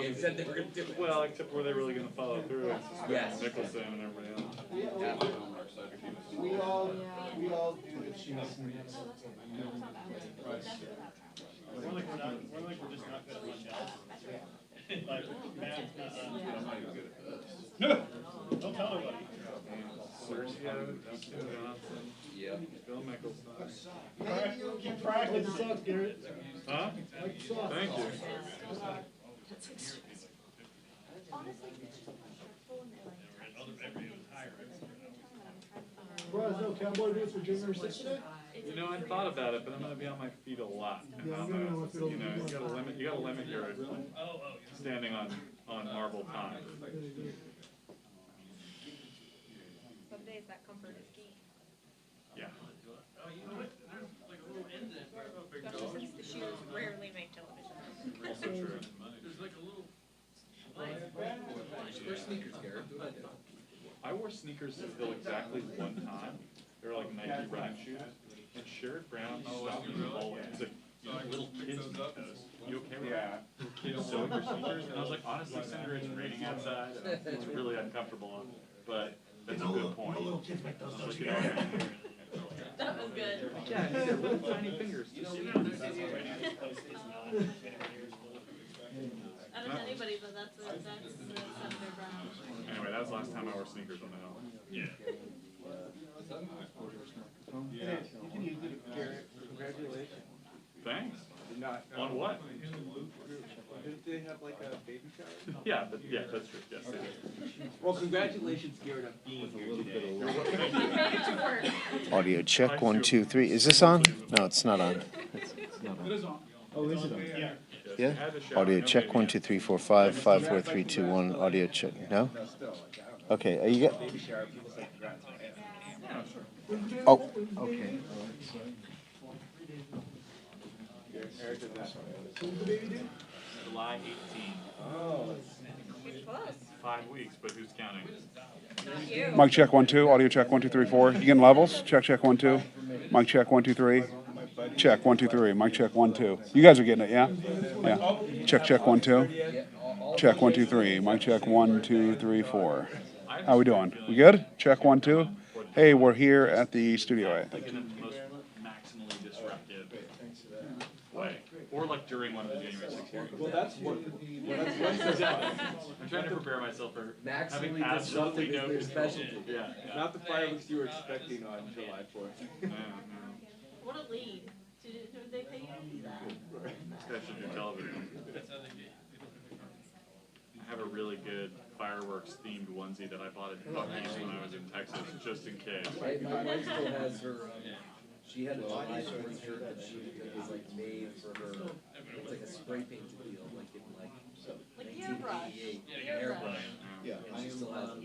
they said they were going to do it. Well, except were they really going to follow through? Yes. Nicholson and everybody else. Yeah. We all do the cheese. We're like we're just not good at much else. Like math's not. Don't tell nobody. Sergio, Dustin Johnson, Yeah. Bill Mickelson. Keep practicing. Like the sauce, Garrett. Huh? Like the sauce. Thank you. Surprise, no cowboy boots for January 6th today? You know, I thought about it, but I'm going to be on my feet a lot. And Yeah, I'm I'm gonna gonna, know if it'll you know, be you gotta limit your standing on marble time. Some days that comfort is key. Yeah. Especially since the shoes rarely make television. Also true. Wear sneakers, Garrett. Do what I do. I wore sneakers until exactly one time. They were like Nike running shoes. And Sherrod Brown stopped me in the hallway. He's like, you know, little kids in toes. You okay with that? Little kids sewing your sneakers? And I was like, honestly, Senator, it's raining outside. It's really uncomfortable. But that's a good point. I was like, you know, That was good. yeah, they're little tiny fingers. I don't know anybody, but that's Senator Brown. Anyway, that was the last time I wore sneakers on the hill. Yeah. Yeah. You can use it, Garrett. Congratulations. Thanks. Not, On what? Didn't they have like a baby shower? Yeah, but, yeah, that's true. Yes. Well, congratulations, Garrett, on being here today. You made it to work. Audio check, 1, 2, 3. Is this on? No, it's not on. It's not on. It is on. Oh, is it on? Yeah. Yeah? Audio check, 1, 2, 3, 4, 5, 5, 4, 3, 2, 1. Audio check. No? No, still. Okay, are you Baby shower, people say congrats. Oh, okay. Who's the baby dude? July 18th. Oh. It's close. 5 weeks, but who's counting? Not you. Mic check 1 2, audio check 1 2 3 4. You getting levels? Check 1 2. Mic check 1 2 3. Check 1 2 3. Mic check 1 2. You guys are getting it, yeah? Yeah. Check 1 2. Check 1 2 3. Mic check 1 2 3 4. How we doing? We good? Check 1 2. Hey, we're here at the studio, I think. In the most maximally disruptive way. Or like during one of the January 6th hearings. Well, that's what. Exactly. I'm trying to prepare myself for having Maximally absolutely disruptive no is their specialty. Yeah. Not the fireworks you were expecting on July 4th. No, no. What a lead. Did they pay you to do that? This guy should do television. I have a really good fireworks themed onesie that I bought at Buc-ee's when I was in Texas, just in case. My wife still has her, she had a July 4th shirt that was like made for her. It's like a spray painted deal, like in Like 1988. airbrush. Yeah, And she still has them.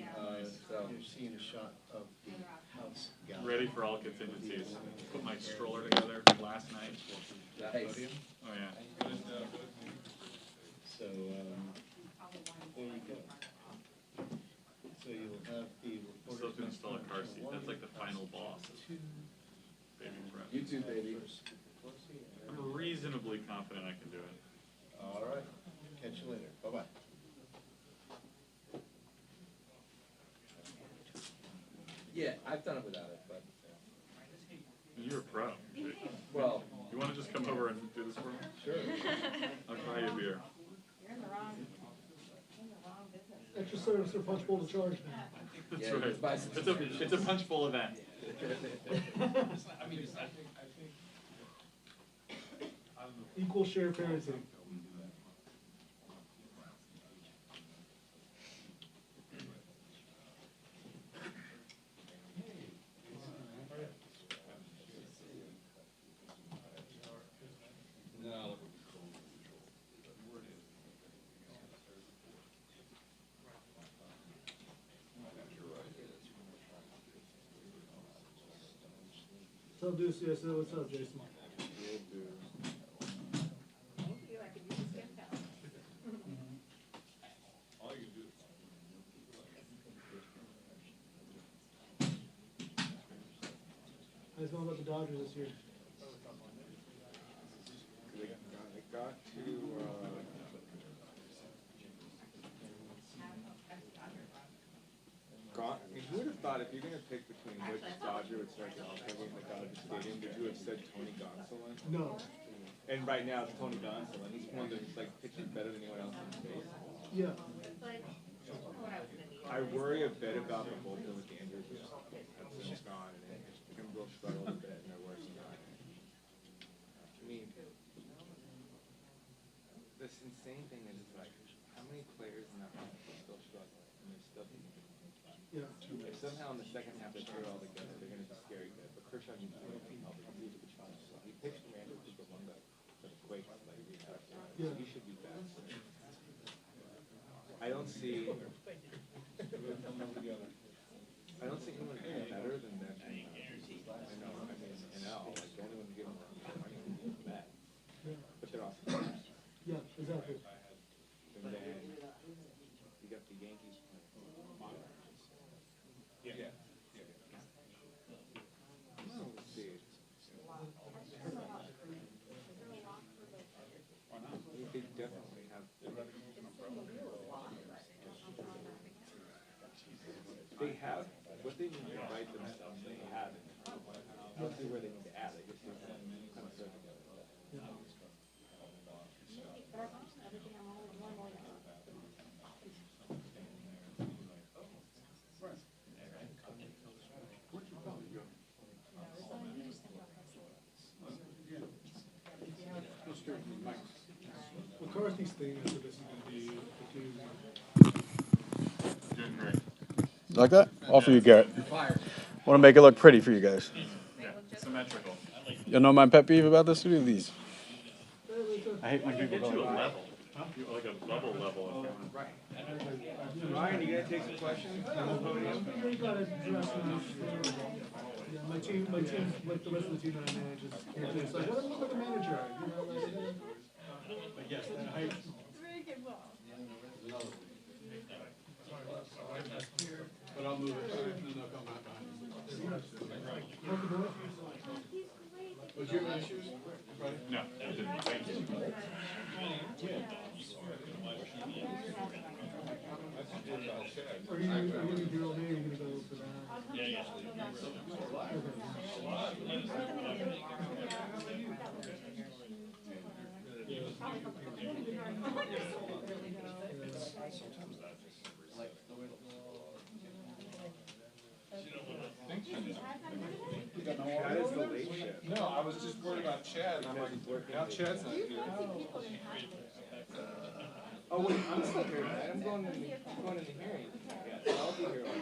So. You're seeing a shot of the house. Ready for all contingencies. Put my stroller together last night. Nice. Oh yeah. So, there you go. So you'll have the Still have to install a car seat. That's like the final boss. Baby friend. You too, baby. I'm reasonably confident I can do it. All right. Catch you later. Bye-bye. Yeah, I've done it without it, but, You're a pro. well, You want to just come over and do this for me? sure. I'll try you a beer. You're in the wrong business. Extra service or punch bowl to charge me. That's Yeah, right. just buy some It's a punch bowl event. Equal share parenting. Tell Deuce, yes, what's up, Jason? Hopefully I could use a skin towel. How you feeling about the Dodgers this year? They got to, Todd, if you're gonna pick between which Dodger would start the All-Star game at Dodger Stadium, would you have said Tony Gonsolin? No. And right now it's Tony Gonsolin. He's one that's like pitching better than anyone else in the space. Yeah. I worry a bit about the bullpen with the injuries. It's gone, and it can real struggle a bit, and they're worse than that. I mean, this insane thing is like, how many players in that roster are still struggling, and they're still hitting? Yeah. If somehow in the second half they put it all together, they're going to be scary good. But Kershaw needs to be healthy. He's a good shot. He pitched Commander to the one that the Quakes like rehab. So he should be back. I don't see. I don't see anyone better than them. I know. I mean, NL, like the only one giving them money is that. But they're also bad. Yeah, exactly. And then you got the Yankees playing. Yeah. So let's see. They definitely have. They have what they need to write themselves. They have it. I don't see where they need to add it. Just kind of throw it together. McCarthy's thing after this is going to be Like that? All for you, Garrett. Want to make it look pretty for you guys. Yeah, symmetrical. You know my pet peeve about this? Look at these. I hate when people go to a level. Like a level of Right. Ryan, you gonna take some questions on the podium? We got to address yeah, my team, like the rest of the team that I manage, is it's like, what about the manager? You know, like, But yes, Very good ball. But I'll move it, and then they'll come back behind me. Was your issues? No, that didn't. Thank you. Are you going to do all day, or are you going to go for that? Yeah. Chad is the late shift. No, I was just worried about Chad, and I'm like, now Chad's not here. Oh wait, I'm still here. I'm going in the hearing. Yeah, I'll be here all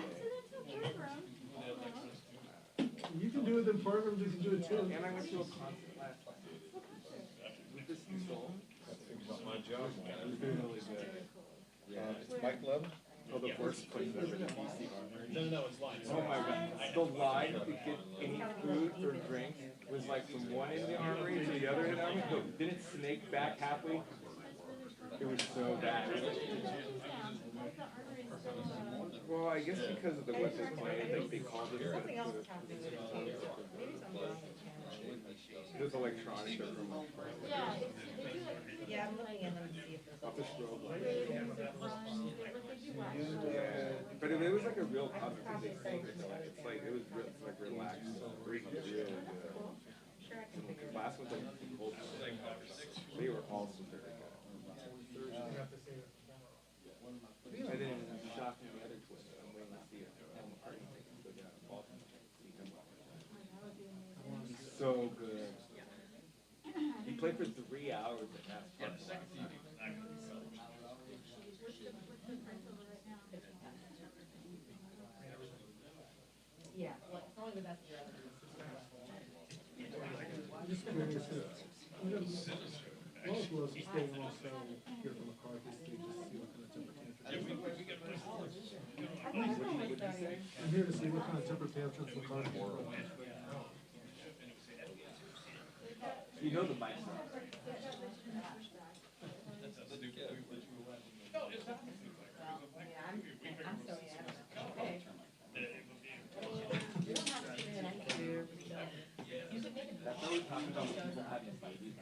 day. You can do it in programs, you can do it too. And I went to a concert last night. With this soul. That's my job. It was really good. Yeah. It's Mike Levin? Oh, the worst place ever in DC. No, it's line. Oh my god. The line to get any food or drink was like from one end of the armory to the other end of the armory. No, didn't snake back halfway. It was so bad. Well, I guess because of the what they played, like they called it. It was electronic. Yeah, I'm looking at them to see if there's Off the strobe light. But it was like a real concert. It's like it was real, it's like relaxed. Really good. The last one's like cold. They were all super good. And then shocking the other twist. I'm waiting to see if McCarthy can go down to Baltimore. He's so good. He played for 3 hours at NASCAR. Yeah, well, it's only the best year ever. I'm just curious if, Pelosi is staying also here for McCarthy, so you just see what kind of temper tantrums. I'm here to see what kind of temper tantrums McCarthy is. You know the mic's not. That's how we talk about people having babies.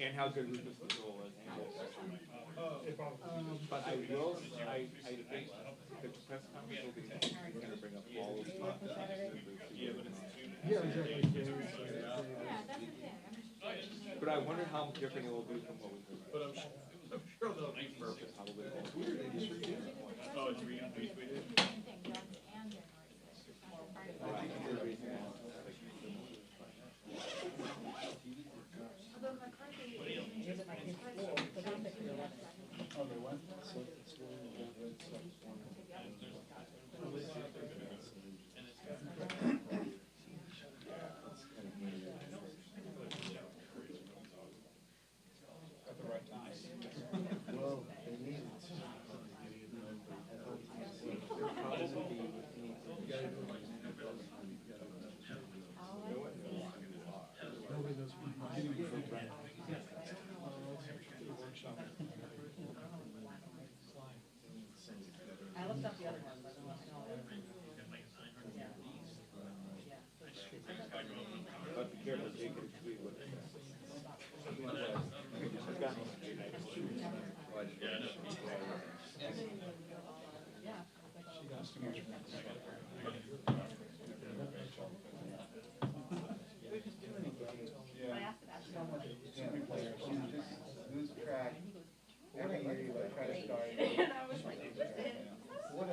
and how good Rufus Control is. But I will, I think the press conference will be, he's gonna bring up all of the. Yeah, exactly. But I wonder how different it will be from what we heard. But I'm sure they'll be perfect. Probably won't. Oh, it's retweeted? Although McCarthy is my school, but I'm the Oh, they went? At the right time. Well, they need it. Nobody knows. I looked up the other ones, I don't know. But be careful, they can tweet what it says. Lose track. Every year you like try to start. And I was like, What a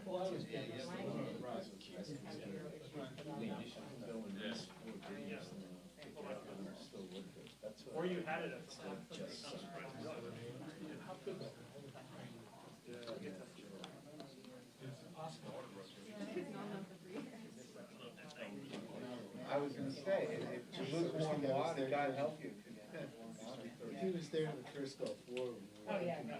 Well, I was getting this. Or you had it at the time. I was gonna say, if you lose more water, God help you. He was there in the first Gulf War. oh, yeah, no.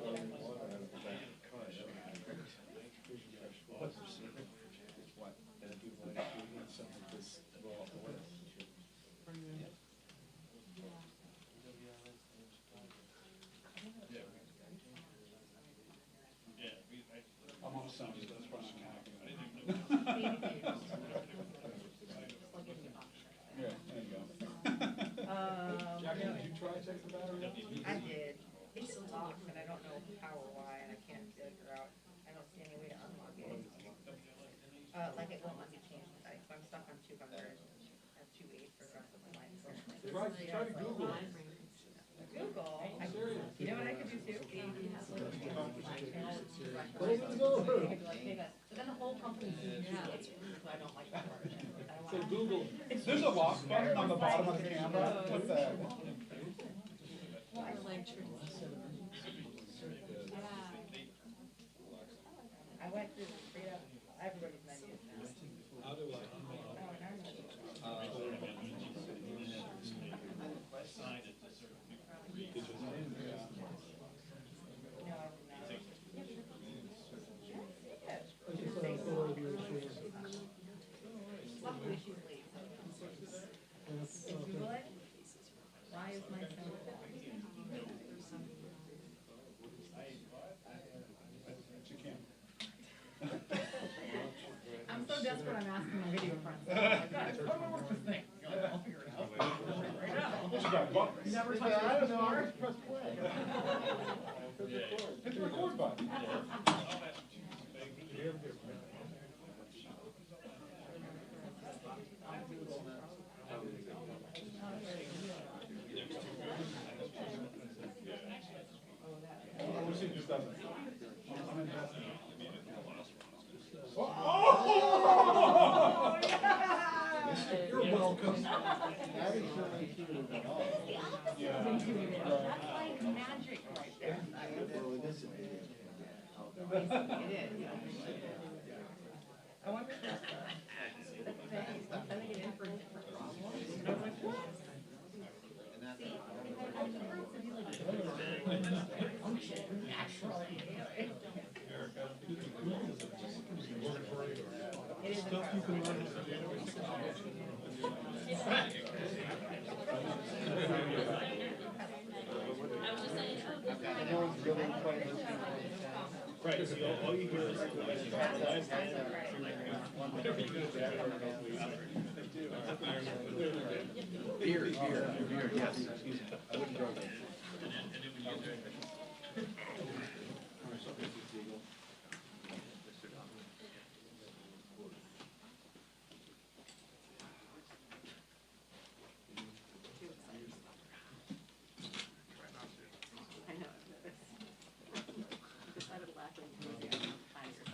I'm on some, that's why I'm happy. Yeah, there you go. Jackie, did you try to check the battery? I did. It's locked, and I don't know how or why, and I can't figure out, I don't see any way to unlock it. Like it won't let me change the type, so I'm stuck on 200 and 2.8 for the rest of my life. Try to Google it. Google, you know what I could do too? Close the door. But then the whole company sees me, so I don't like that part. So Google, there's a lock button on the bottom of the camera. What's that? I went through straight up everybody's menus now. How do I? Luckily she's late. Google it. Why is my phone down? I'm so desperate, I'm asking my video friends. Guys, what do I work this thing? I'll figure it out. Right now. Never touched it. I don't know, I just press play. Hit the record button. I wish it just doesn't. I'm investing. Oh! You're welcome. Yeah. That's like magic right there. It is. I wonder if that's the thing, I'm sending it in for different problems. And I was like, what? Function naturally. It is Stuff you can learn. Right, so all you hear is Beer, yes. I wouldn't drink it. I know, decided laughing enthusiasm behind your things.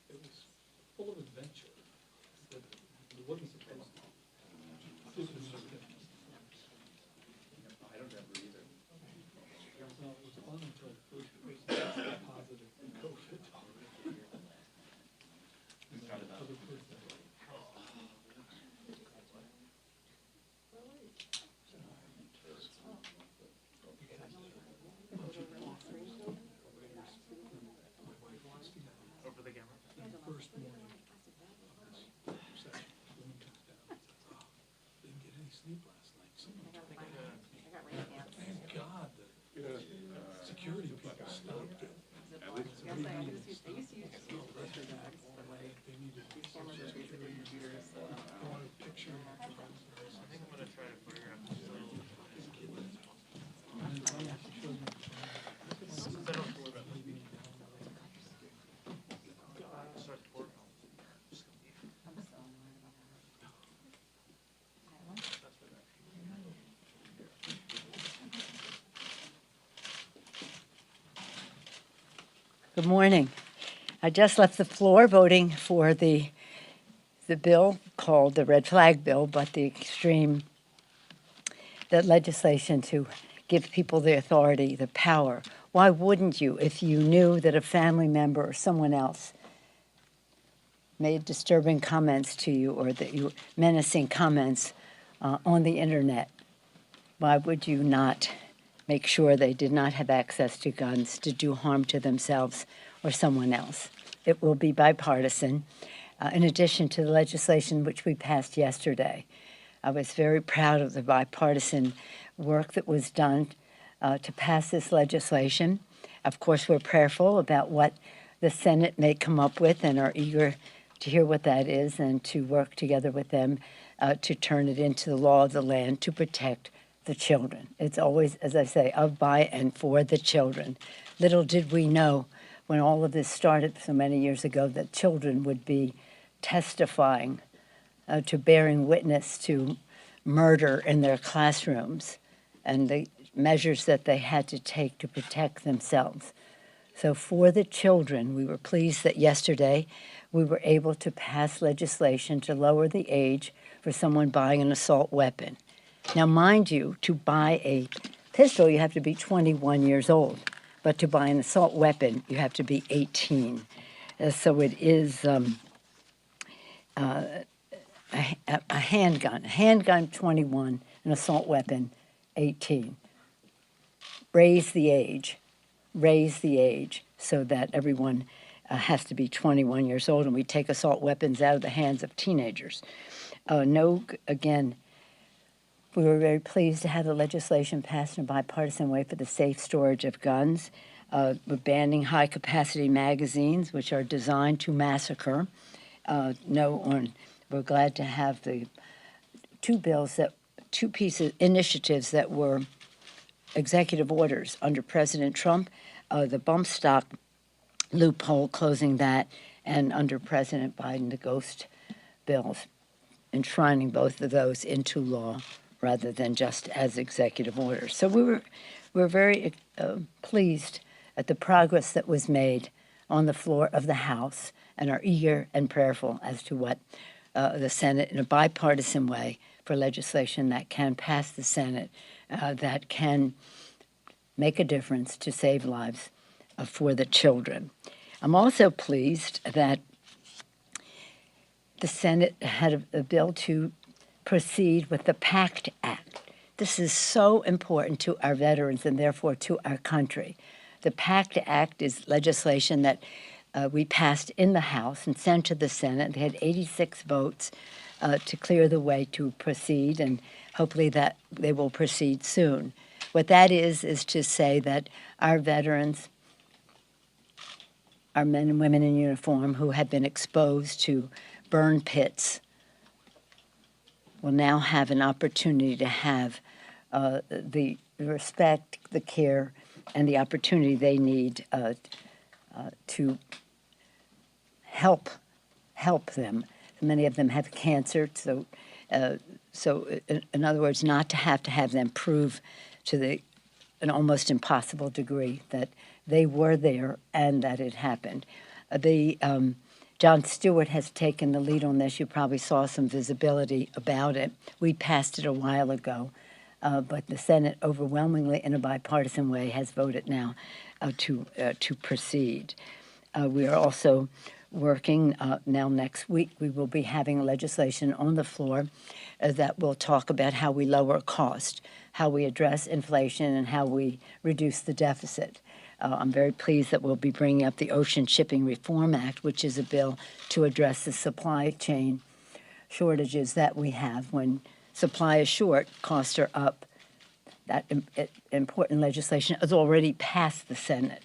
It was full of adventure. It wasn't supposed to. I don't remember either. No, it was fun until the first person tested positive for COVID. Other person. Over the camera. And the first morning of this session, the moon comes down and says, oh, didn't get any sleep last night. Someone told me. I got rain pants. Thank God the security people stopped it. Yes, I used to use grocery bags, but like, They needed these cameras are basically computers, so. I want a picture of I think I'm gonna try to photograph this little. Since I don't have to worry about this. Start the board. Good morning. I just left the floor voting for the bill called the red flag bill, but the legislation to give people the authority, the power. Why wouldn't you if you knew that a family member or someone else made disturbing comments to you or that you menacing comments on the internet? Why would you not make sure they did not have access to guns to do harm to themselves or someone else? It will be bipartisan, in addition to the legislation which we passed yesterday. I was very proud of the bipartisan work that was done to pass this legislation. Of course, we're prayerful about what the Senate may come up with and are eager to hear what that is and to work together with them to turn it into the law of the land to protect the children. It's always, as I say, of, by, and for the children. Little did we know when all of this started so many years ago that children would be testifying to bearing witness to murder in their classrooms and the measures that they had to take to protect themselves. So for the children, we were pleased that yesterday we were able to pass legislation to lower the age for someone buying an assault weapon. Now, mind you, to buy a pistol, you have to be 21 years old. But to buy an assault weapon, you have to be 18. So it is a handgun. A handgun, 21, an assault weapon, 18. Raise the age so that everyone has to be 21 years old, and we take assault weapons out of the hands of teenagers. Again, we were very pleased to have the legislation passed in a bipartisan way for the safe storage of guns. We're banning high-capacity magazines, which are designed to massacre. We're glad to have the initiatives that were executive orders under President Trump, the bump stock loophole, closing that, and under President Biden, the ghost bills, enshrining both of those into law rather than just as executive orders. So we're very pleased at the progress that was made on the floor of the House and are eager and prayerful as to what the Senate, in a bipartisan way, for legislation that can pass the Senate, that can make a difference to save lives for the children. I'm also pleased that the Senate had a bill to proceed with the PACT Act. This is so important to our veterans and therefore to our country. The PACT Act is legislation that we passed in the House and sent to the Senate. They had 86 votes to clear the way to proceed, and hopefully that they will proceed soon. What that is to say that our veterans, our men and women in uniform who have been exposed to burn pits will now have an opportunity to have the respect, the care, and the opportunity they need to help them. Many of them have cancer, so in other words, not to have them prove to an almost impossible degree that they were there and that it happened. John Stewart has taken the lead on this. You probably saw some visibility about it. We passed it a while ago, but the Senate overwhelmingly, in a bipartisan way, has voted now to proceed. We are also working now next week. We will be having legislation on the floor that will talk about how we lower cost, how we address inflation, and how we reduce the deficit. I'm very pleased that we'll be bringing up the Ocean Shipping Reform Act, which is a bill to address the supply chain shortages that we have. When supply is short, costs are up. That important legislation has already passed the Senate,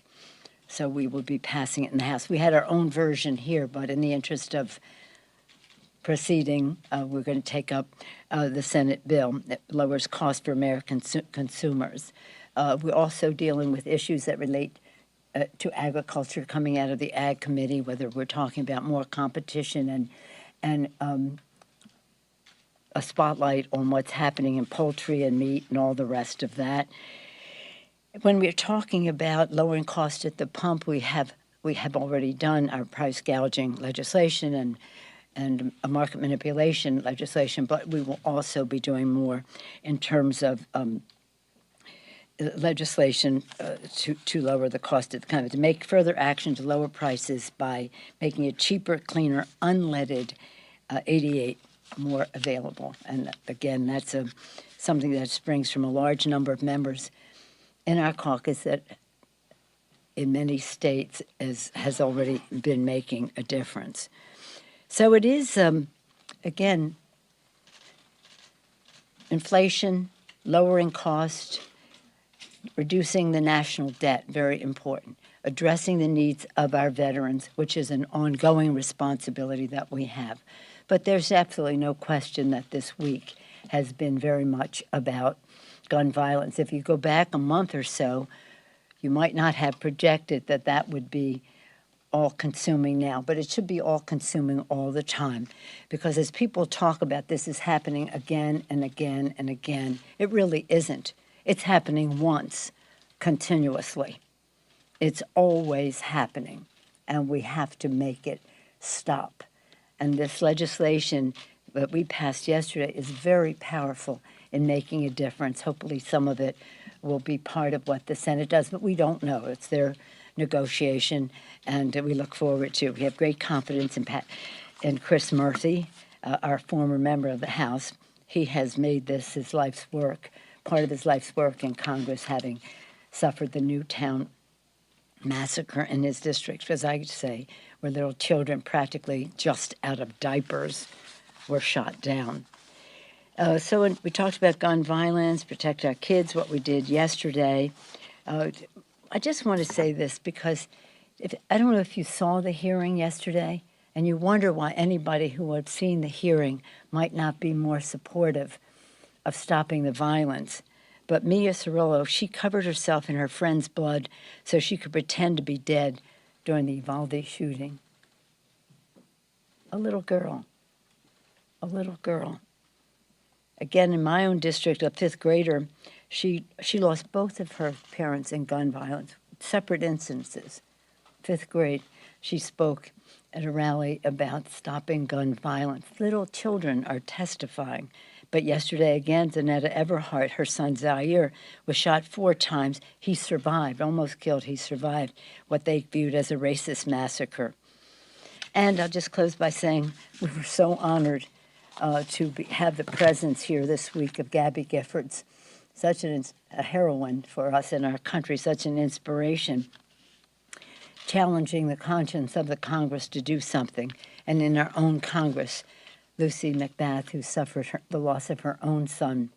so we will be passing it in the House. We had our own version here, but in the interest of proceeding, we're going to take up the Senate bill that lowers cost for American consumers. We're also dealing with issues that relate to agriculture coming out of the Ag Committee, whether we're talking about more competition and a spotlight on what's happening in poultry and meat and all the rest of that. When we're talking about lowering cost at the pump, we have already done our price gouging legislation and a market manipulation legislation, but we will also be doing more in terms of legislation to lower the cost of the kind of to make further action to lower prices by making it cheaper, cleaner, unleaded 88 more available. And again, that's something that springs from a large number of members in our caucus that in many states has already been making a difference. So it is, again, inflation, lowering cost, reducing the national debt, very important. Addressing the needs of our veterans, which is an ongoing responsibility that we have. But there's absolutely no question that this week has been very much about gun violence. If you go back a month or so, you might not have projected that that would be all-consuming now, but it should be all-consuming all the time. Because as people talk about this is happening again and again and again, it really isn't. It's happening once, continuously. It's always happening, and we have to make it stop. And this legislation that we passed yesterday is very powerful in making a difference. Hopefully some of it will be part of what the Senate does, but we don't know. It's their negotiation, and we look forward to it. We have great confidence in Chris Murphy, our former member of the House. He has made this his life's work, part of his life's work in Congress, having suffered the Newtown massacre in his district, as I say, where little children practically just out of diapers were shot down. So we talked about gun violence, protect our kids, what we did yesterday. I just want to say this because I don't know if you saw the hearing yesterday, and you wonder why anybody who had seen the hearing might not be more supportive of stopping the violence. But Mia Cirillo, she covered herself in her friend's blood so she could pretend to be dead during the Uvalde shooting. A little girl. A little girl. Again, in my own district, a fifth grader, she lost both of her parents in gun violence, separate instances. Fifth grade, she spoke at a rally about stopping gun violence. Little children are testifying. But yesterday, again, Zanetta Everhart, her son Zaire, was shot 4 times. He survived, almost killed. He survived what they viewed as a racist massacre. And I'll just close by saying we were so honored to have the presence here this week of Gabby Giffords, a heroine for us in our country, such an inspiration, challenging the conscience of the Congress to do something. And in our own Congress, Lucy McBath, who suffered the loss of her own son,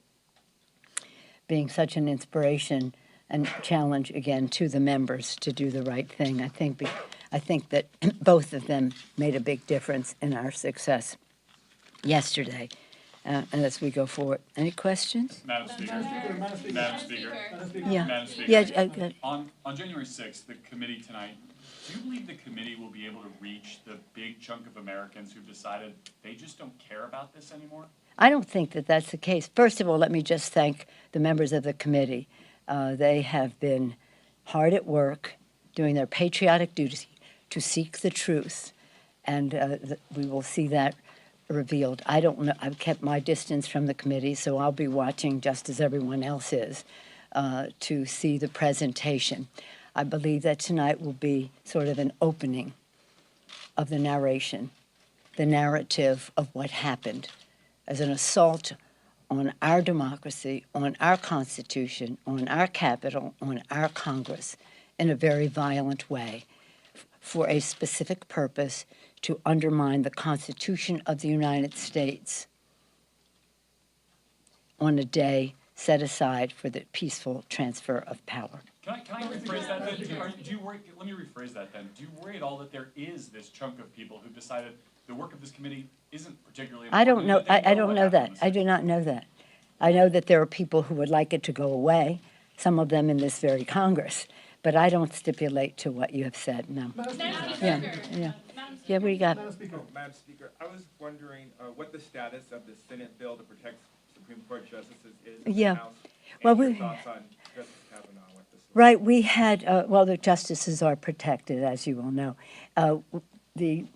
being such an inspiration and challenge again to the members to do the right thing. I think that both of them made a big difference in our success yesterday. And as we go forward, any questions? Madam Speaker. Madam Speaker. Yeah. Madam Speaker. Yeah. On January 6th, the committee tonight, do you believe the committee will be able to reach the big chunk of Americans who've decided they just don't care about this anymore? I don't think that that's the case. First of all, let me just thank the members of the committee. They have been hard at work doing their patriotic duty to seek the truth, and we will see that revealed. I don't know. I've kept my distance from the committee, so I'll be watching just as everyone else is to see the presentation. I believe that tonight will be sort of an opening of the narration, the narrative of what happened as an assault on our democracy, on our Constitution, on our Capitol, on our Congress in a very violent way for a specific purpose to undermine the Constitution of the United States on a day set aside for the peaceful transfer of power. Can I rephrase that then? Do you worry, let me rephrase that then. Do you worry at all that there is this chunk of people who've decided the work of this committee isn't particularly important? I don't know. I don't know that. I do not know that. I know that there are people who would like it to go away, some of them in this very Congress, but I don't stipulate to what you have said, no. Yeah. What do you got? Madam Speaker, I was wondering what the status of the Senate bill to protect Supreme Court justices is in the House. Well, your thoughts on Justice Kavanaugh, what this was. Right, we had, the justices are protected, as you all know. We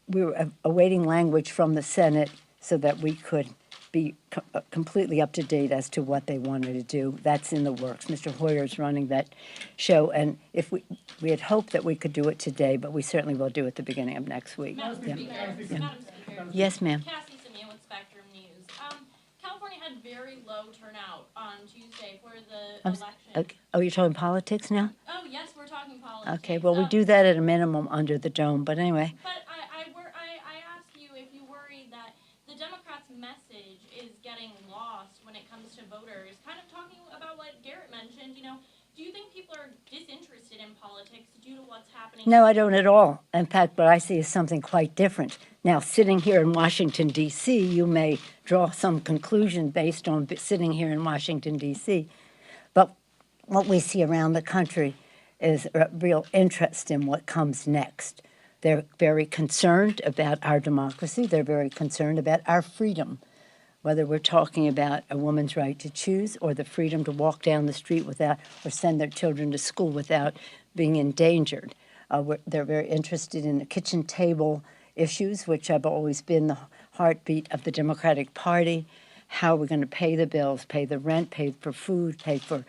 were awaiting language from the Senate so that we could be completely up to date as to what they wanted to do. That's in the works. Mr. Hoyer's running that show, and if we had hoped that we could do it today, but we certainly will do it at the beginning of next week. Madam Speaker. Yes, ma'am. Cassie Simeon with Spectrum News. California had very low turnout on Tuesday for the election. Oh, you're talking politics now? Oh, yes, we're talking politics. Okay, well, we do that at a minimum under the dome, but anyway. But I ask you if you worry that the Democrats' message is getting lost when it comes to voters, kind of talking about what Garrett mentioned, do you think people are disinterested in politics due to what's happening? No, I don't at all. In fact, what I see is something quite different. Now, sitting here in Washington, D.C., you may draw some conclusion based on sitting here in Washington, D.C., but what we see around the country is a real interest in what comes next. They're very concerned about our democracy. They're very concerned about our freedom, whether we're talking about a woman's right to choose or the freedom to walk down the street without, or send their children to school without being endangered. They're very interested in the kitchen table issues, which have always been the heartbeat of the Democratic Party. How we're going to pay the bills, pay the rent, pay for food, pay for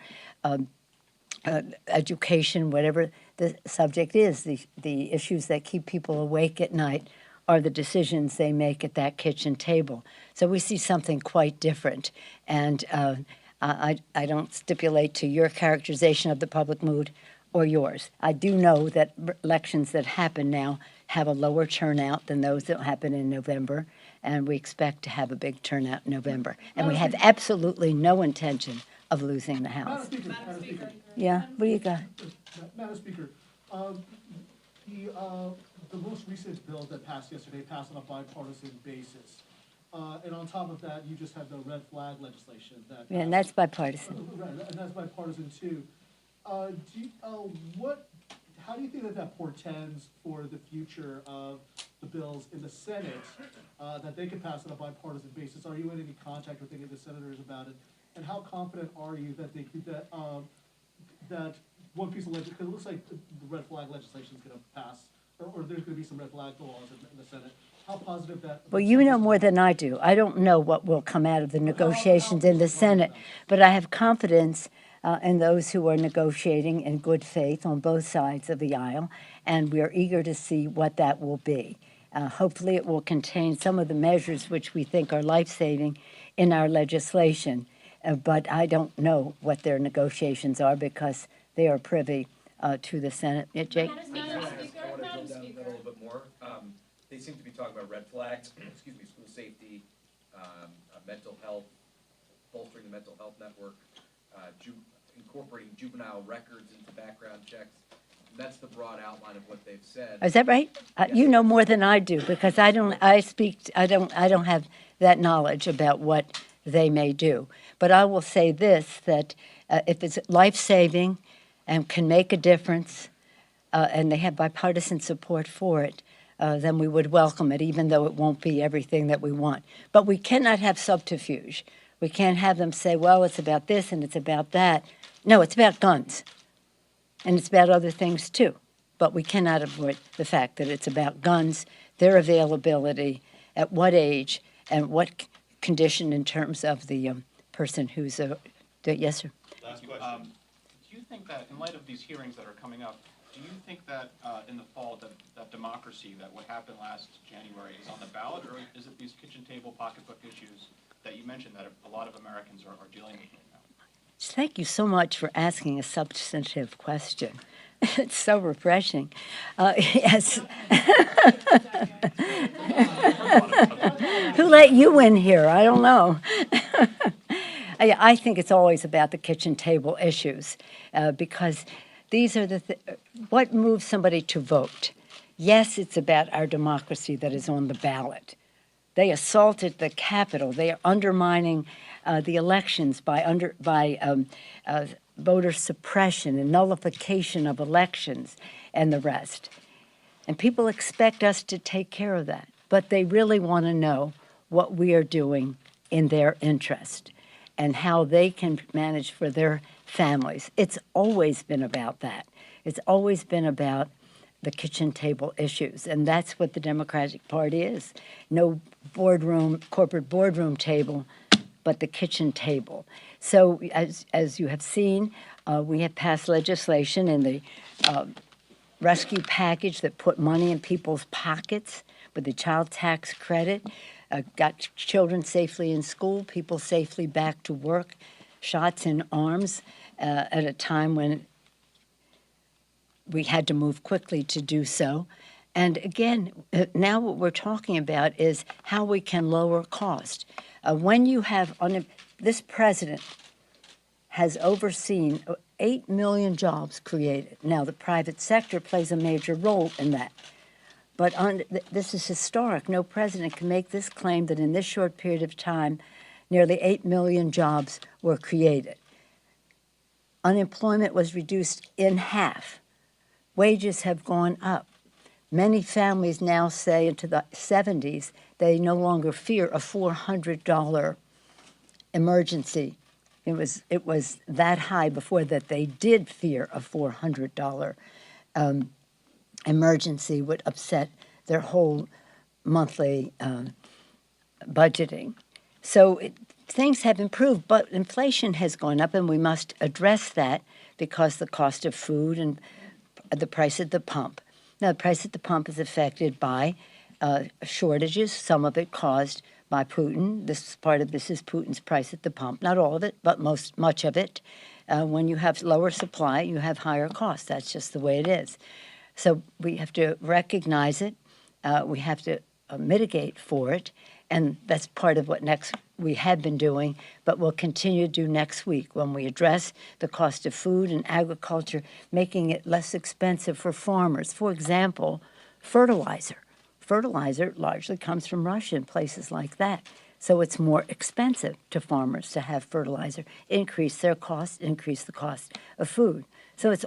education, whatever the subject is. The issues that keep people awake at night are the decisions they make at that kitchen table. So we see something quite different. And I don't stipulate to your characterization of the public mood or yours. I do know that elections that happen now have a lower turnout than those that happen in November, and we expect to have a big turnout in November. And we have absolutely no intention of losing the House. Madam Speaker. Yeah, what do you got? Madam Speaker, the most recent bill that passed yesterday passed on a bipartisan basis. And on top of that, you just had the red flag legislation that. Yeah, and that's bipartisan. Right, and that's bipartisan too. How do you think that portends for the future of the bills in the Senate, that they could pass on a bipartisan basis? Are you in any contact with any of the senators about it? And how confident are you that that one piece of legislation, because it looks like the red flag legislation is going to pass, or there's going to be some red flag laws in the Senate. How positive that? Well, you know more than I do. I don't know what will come out of the negotiations in the Senate, but I have confidence in those who are negotiating in good faith on both sides of the aisle, and we are eager to see what that will be. Hopefully it will contain some of the measures which we think are life-saving in our legislation. But I don't know what their negotiations are because they are privy to the Senate. Yeah, Jake? Madam I Speaker, want to Madam drill down Speaker. that a little bit more. They seem to be talking about red flags, excuse me, school safety, mental health, bolstering the mental health network, incorporating juvenile records into background checks. And that's the broad outline of what they've said. Is that right? You know more than I do because I don't have that knowledge about what they may do. But I will say this, that if it's life-saving and can make a difference, and they have bipartisan support for it, then we would welcome it, even though it won't be everything that we want. But we cannot have subterfuge. We can't have them say, well, it's about this and it's about that. No, it's about guns. And it's about other things too. But we cannot avoid the fact that it's about guns, their availability, at what age, and what condition in terms of the person who's yes, sir. Last question. Do you think that, in light of these hearings that are coming up, do you think that in the fall that democracy, that what happened last January is on the ballot, or is it these kitchen table pocketbook issues that you mentioned that a lot of Americans are dealing with right now? Thank you so much for asking a substantive question. It's so refreshing. Yes. Who let you in here? I don't know. I think it's always about the kitchen table issues because these are what moves somebody to vote. Yes, it's about our democracy that is on the ballot. They assaulted the Capitol. They are undermining the elections by voter suppression and nullification of elections and the rest. And people expect us to take care of that. But they really want to know what we are doing in their interest and how they can manage for their families. It's always been about that. It's always been about the kitchen table issues, and that's what the Democratic Party is. No corporate boardroom table, but the kitchen table. So as you have seen, we have passed legislation in the rescue package that put money in people's pockets with the child tax credit, got children safely in school, people safely back to work, shots in arms at a time when we had to move quickly to do so. And again, now what we're talking about is how we can lower cost. When you have, this president has overseen 8 million jobs created. Now, the private sector plays a major role in that. But this is historic. No president can make this claim that in this short period of time, nearly 8 million jobs were created. Unemployment was reduced in half. Wages have gone up. Many families now say into the 70s they no longer fear a $400 emergency. It was that high before that they did fear a $400 emergency would upset their whole monthly budgeting. So things have improved, but inflation has gone up, and we must address that because the cost of food and the price at the pump. Now, the price at the pump is affected by shortages, some of it caused by Putin. Part of this is Putin's price at the pump. Not all of it, but much of it. When you have lower supply, you have higher costs. That's just the way it is. So we have to recognize it. We have to mitigate for it. And that's part of what we have been doing, but we'll continue to do next week when we address the cost of food and agriculture, making it less expensive for farmers. For example, fertilizer. Fertilizer largely comes from Russia and places like that. So it's more expensive to farmers to have fertilizer, increase their costs, increase the cost of food. So it's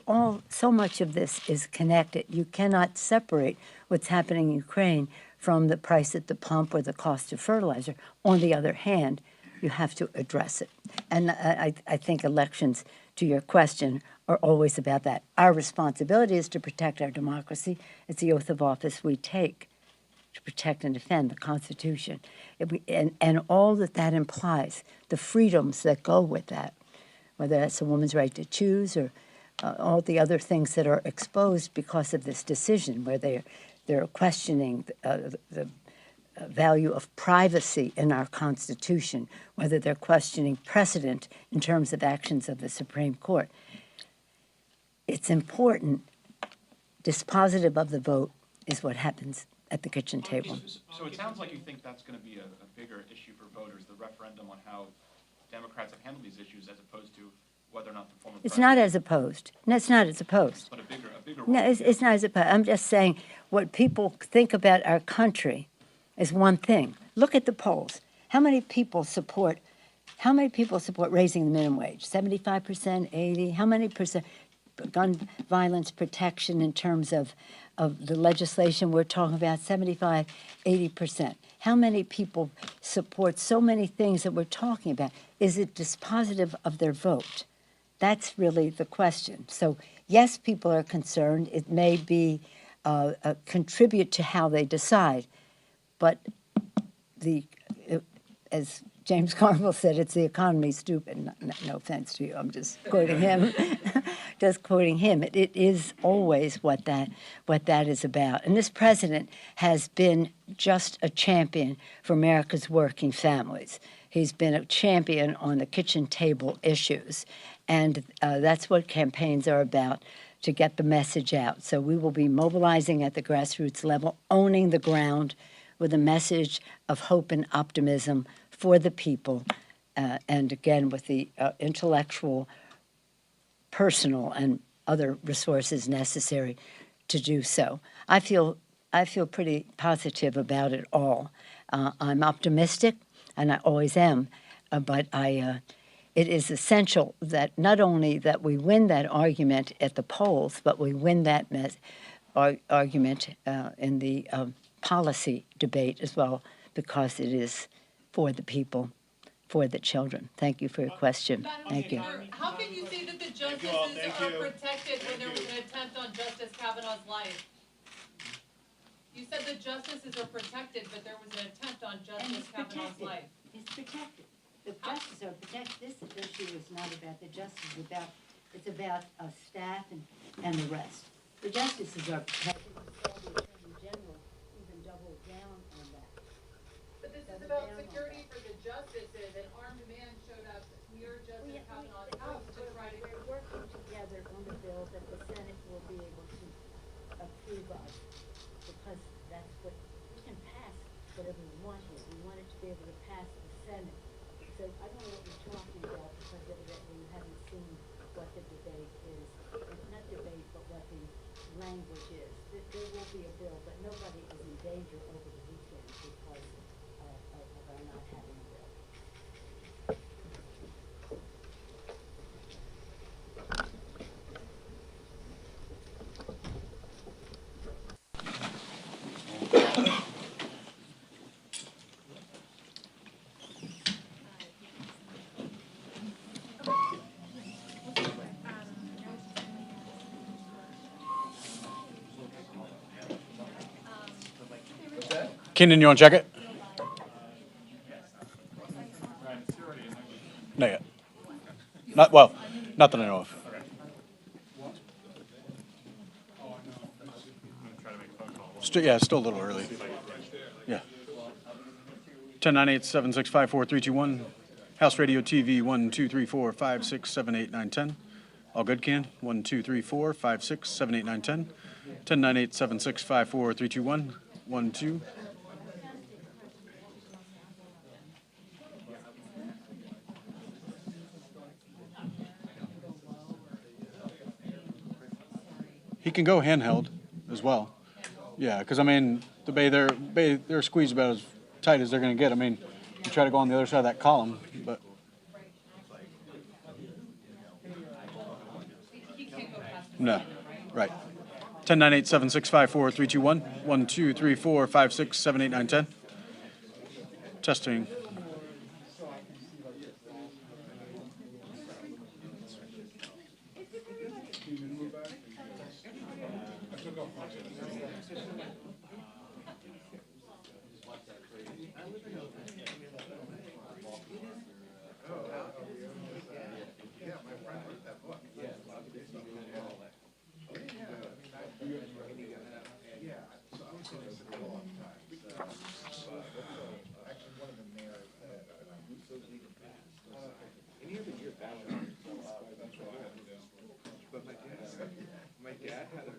so much of this is connected. You cannot separate what's happening in Ukraine from the price at the pump or the cost of fertilizer. On the other hand, you have to address it. And I think elections, to your question, are always about that. Our responsibility is to protect our democracy. It's the oath of office we take to protect and defend the Constitution. And all that implies, the freedoms that go with that, whether that's a woman's right to choose or all the other things that are exposed because of this decision, where they're questioning value of privacy in our Constitution, whether they're questioning precedent in terms of actions of the Supreme Court. It's important, dispositive of the vote is what happens at the kitchen table. So it sounds like you think that's going to be a bigger issue for voters, the referendum on how Democrats have handled these issues as opposed to whether or not the former It's not as opposed. No, it's not as opposed. But a bigger No, it's not as opposed. I'm just saying what people think about our country is one thing. Look at the polls. How many people support raising the minimum wage? 75%, 80? How many percent? Gun violence protection in terms of the legislation we're talking about, 75, 80%. How many people support so many things that we're talking about? Is it dispositive of their vote? That's really the question. So yes, people are concerned. It may be contribute to how they decide, but as James Carville said, it's the economy, stupid. No offense to you, I'm just quoting him. Just quoting him. It is always what that is about. And this president has been just a champion for America's working families. He's been a champion on the kitchen table issues. And that's what campaigns are about, to get the message out. So we will be mobilizing at the grassroots level, owning the ground with a message of hope and optimism for the people, and again, with the intellectual, personal, and other resources necessary to do so. I feel pretty positive about it all. I'm optimistic, and I always am, but it is essential that not only that we win that argument at the polls, but we win that argument in the policy debate as well, because it is for the people, for the children. Thank you for your question. Thank you. How can you say that the justices are protected when there was an attempt on Justice Kavanaugh's life? You said the justices are protected, but there was an attempt on Justice Kavanaugh's life. It's protected. The justices are protected. This issue is not about the justices. It's about staff and the rest. The justices are protected. The Attorney General even doubled down on that. But this is about security for the justices. An armed man showed up near Justice Kavanaugh's house to try to. We're working together on the bill that the Senate will be able to approve of, because that's what we can pass whatever we want here. We want it to be able to pass the Senate. So I don't know what you're talking about, because evidently you haven't seen what the debate is. Not debate, but what the language is. There will be a bill, but nobody is in danger over the weekend because of our not having a bill. Kenan, you want to check it? Not yet. Not that I know of. Still a little early. Yeah. 1098-765-4321. House Radio TV 1, 2, 3, 4, 5, 6, 7, 8, 9, 10. All good, Ken? 1, 2, 3, 4, 5, 6, 7, 8, 9, 10. 1098-765-4321. 1, 2. He can go handheld as well. Yeah, because I mean, they're squeezed about as tight as they're going to get. I mean, you try to go on the other side of that column, but no, right. 1098-765-4321. 1, 2, 3, 4, 5, 6, 7, 8, 9, 10. Testing. Any other year back. But my dad had a.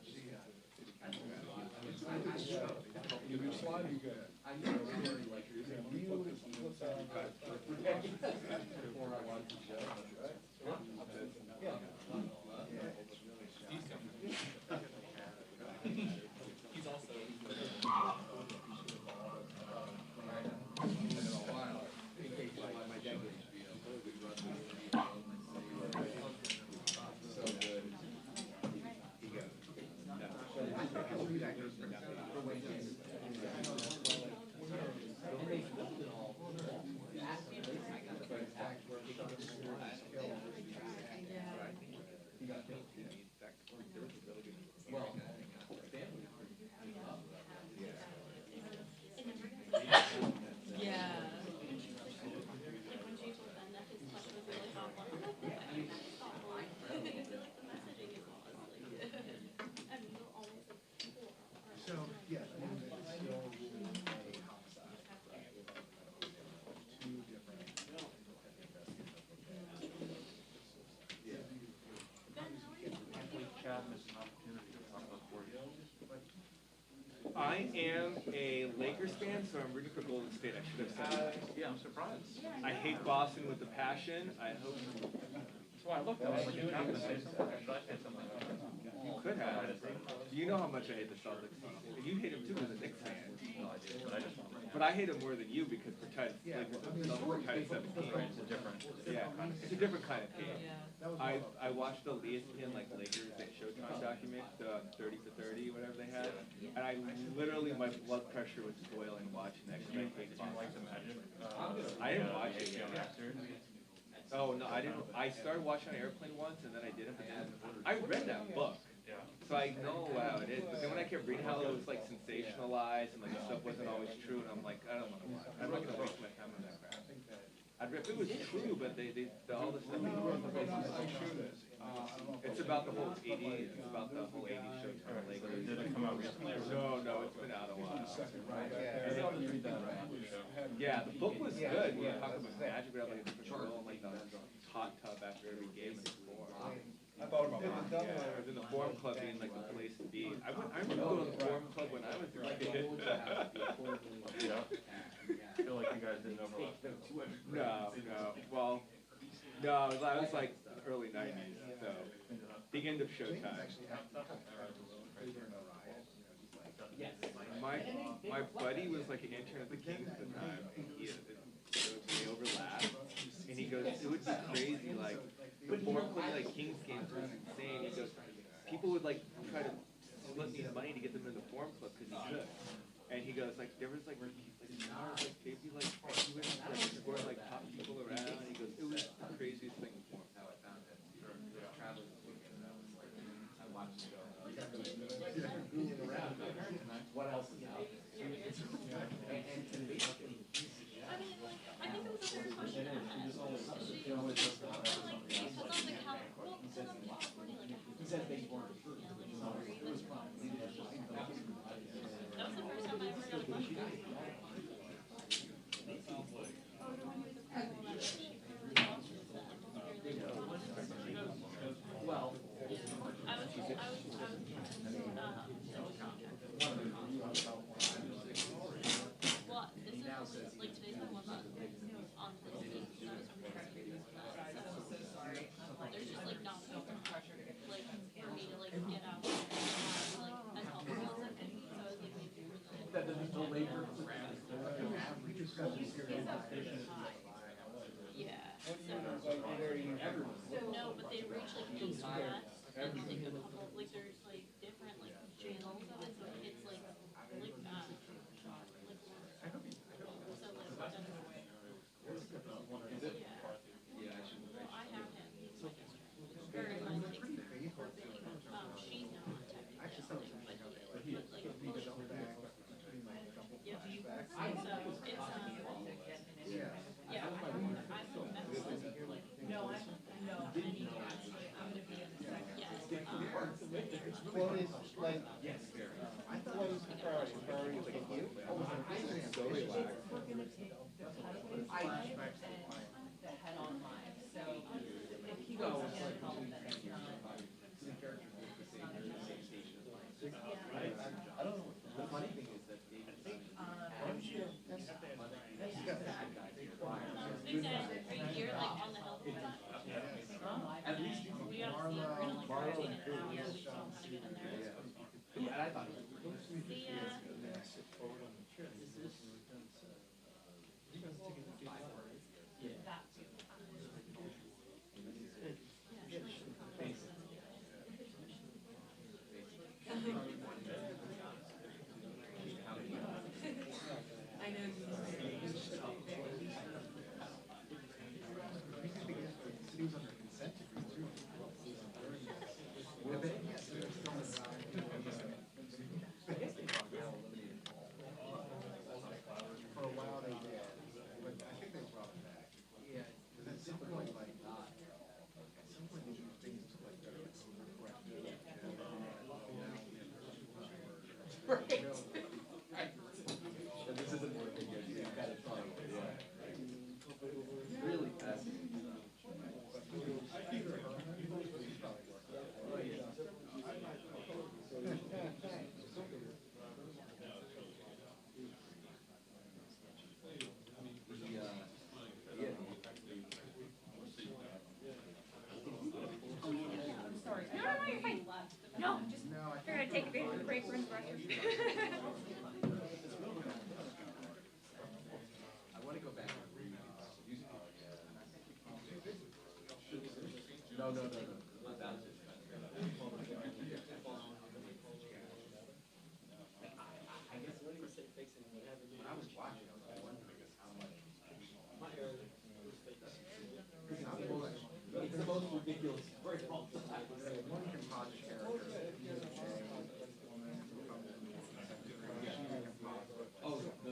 I am a Lakers fan, so I'm rooting for Golden State. I should have said that. Yeah, I'm surprised. I hate Boston with a passion. I hope That's why I looked, I was like, you're not gonna say something, should I say something? you could have. You know how much I hate the Celtics. And you hate them too as a Knicks fan. No, I did, but I just wanted to. But I hate them more than you because we're tied, like, we're tied 17. It's a different. Yeah, it's a different kind of team. I watched the ESPN like Lakers that Showtime document, the 30 for 30, whatever they had, and I literally, my blood pressure was boiling watching that because I hate Boston. Like the Magic? I didn't watch it yet. Oh, no, I didn't. I started watching on Airplane once and then I didn't, but then I read that book. Yeah. So I know how it is, but then when I kept reading how it was like sensationalized and like the stuff wasn't always true, and I'm like, I don't want to watch. I'm not gonna waste my time on that crap. I'd read, if it was true, but all the stuff. It's about the whole 80s. It's about the whole 80s Showtime Lakers. Did it come out recently? No, it's been out a while. Yeah. Yeah, the book was good. We talk about Magic, we have like a different role, like the hot tub after every game in the Forum. Yeah, it was in the Forum Club being like the place to be. I remember going to the Forum Club when I was a kid. Yeah. I feel like you guys didn't overlap. No. Well, no, I was like early 90s, so the end of Showtime. My buddy was like an intern at the Kings at the time, and they overlapped, and he goes, it would be crazy, like, the Forum Club, like, Kings games was insane. He goes, people would like try to split me money to get them in the Forum Club because he could. And he goes, like, there was like stars, like, they'd be like, he went like scoring like top people around, and he goes, it was the craziest thing in Forum. How I found it. I watched it go. What else is out there? I mean, like, I think it was a fair question to ask. Is she, like, because of the well, because of California, like, he said they weren't. That was the first time I ever got a question. Well, Well, this is like today's my 1 month on Pelosi, so I was so sorry. There's just like not enough pressure, like for me to like get out there and help her. So I was like waiting for the. that doesn't delay her. Yeah. No, but they reach like East West and like a couple, like there's like different like channels of it, so it's like well, I have him. He's my or my like she's not technically, but he like yeah. Yeah, I'm no, I need to actually, I'm gonna be in the second. Yes, totally lagged. We're gonna take the flashback and the head-on live, so if he wants to get help, then it's not. I don't know, the funny thing is that they, They said every year, like on the health plan. at least you We gotta see, we're gonna like try to get it out, yeah, so I'll get in there. and I thought it was. See ya. I know. For a while they did, but I think they brought it back. Yeah. Because at some point, like, at some point they used things to like better correct. Right. But this isn't working yet, you got it fine, yeah. Really fascinating I'm sorry. No, you're fine. No, just, we're gonna take a break, we're in the restroom. I wanna go back and read these music. No, about it. I guess when I was watching, I was wondering how much. It's the most ridiculous story of all time. One composite character. Oh, the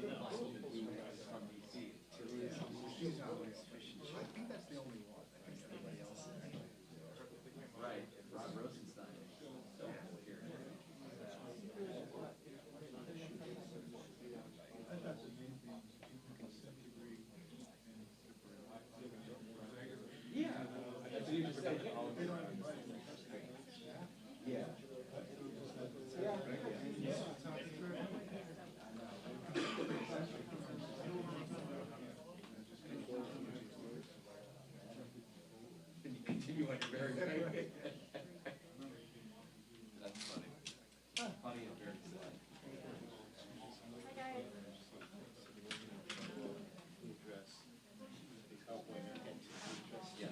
from DC. She's always, I think that's the only one. I think everybody else is. Right, and Rob Rosenstein is so cool here. Yeah. That's what you just said. Yeah. Can you continue on your very way? That's funny. Funny and very sad. Hi guys. Yes.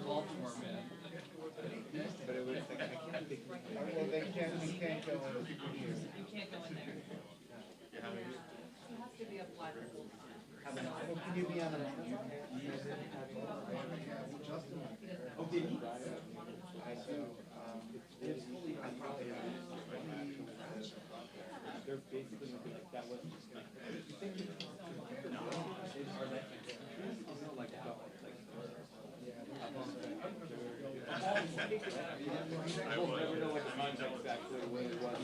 Baltimore, man. But it was like, I can't think. Well, we can't go in here. You can't go in there. It has to be a flat. Can you be on a? Justin. Oh, did he? I so, it's fully, I probably. They're basically like, that wasn't just gonna. I will never know what the context exactly what it was.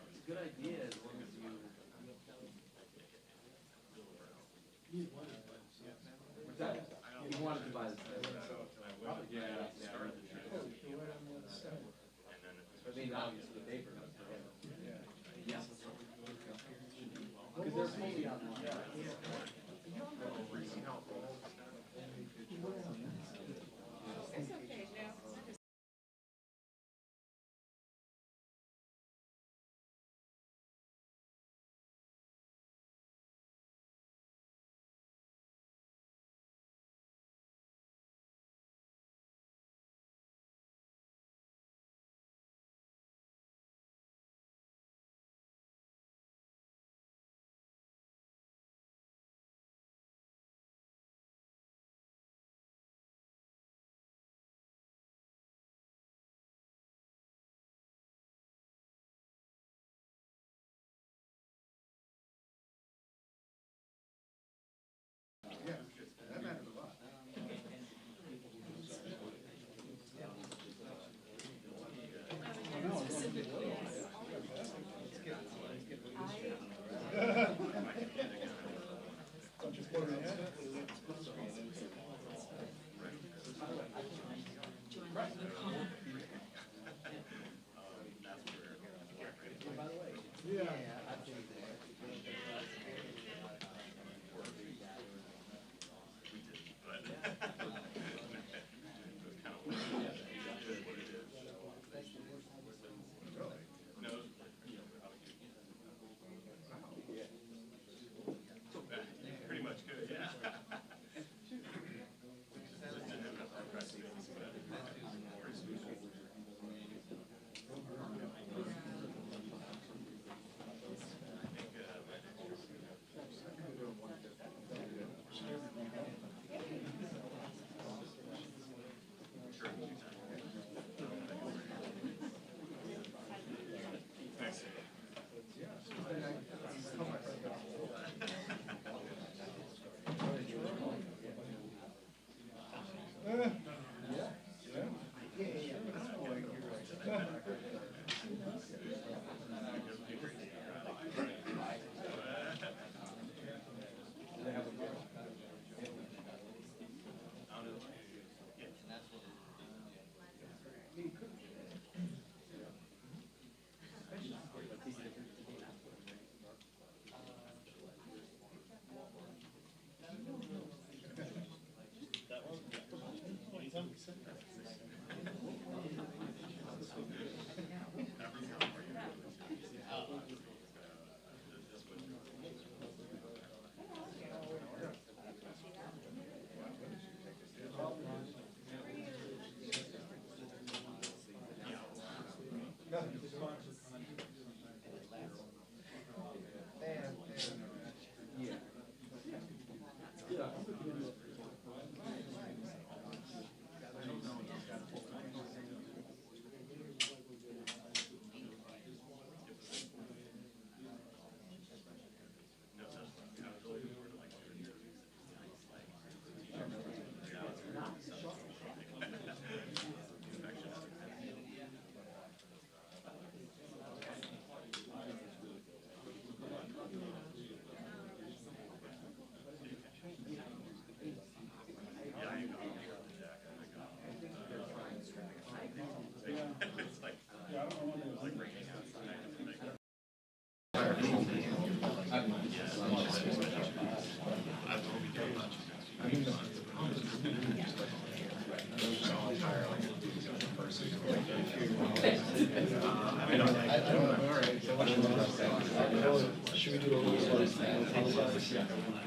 It's a good idea as long as you. What's that? He wanted to buy this. Probably. Yeah. I mean, obviously the paper. Yes. Because they're fully online.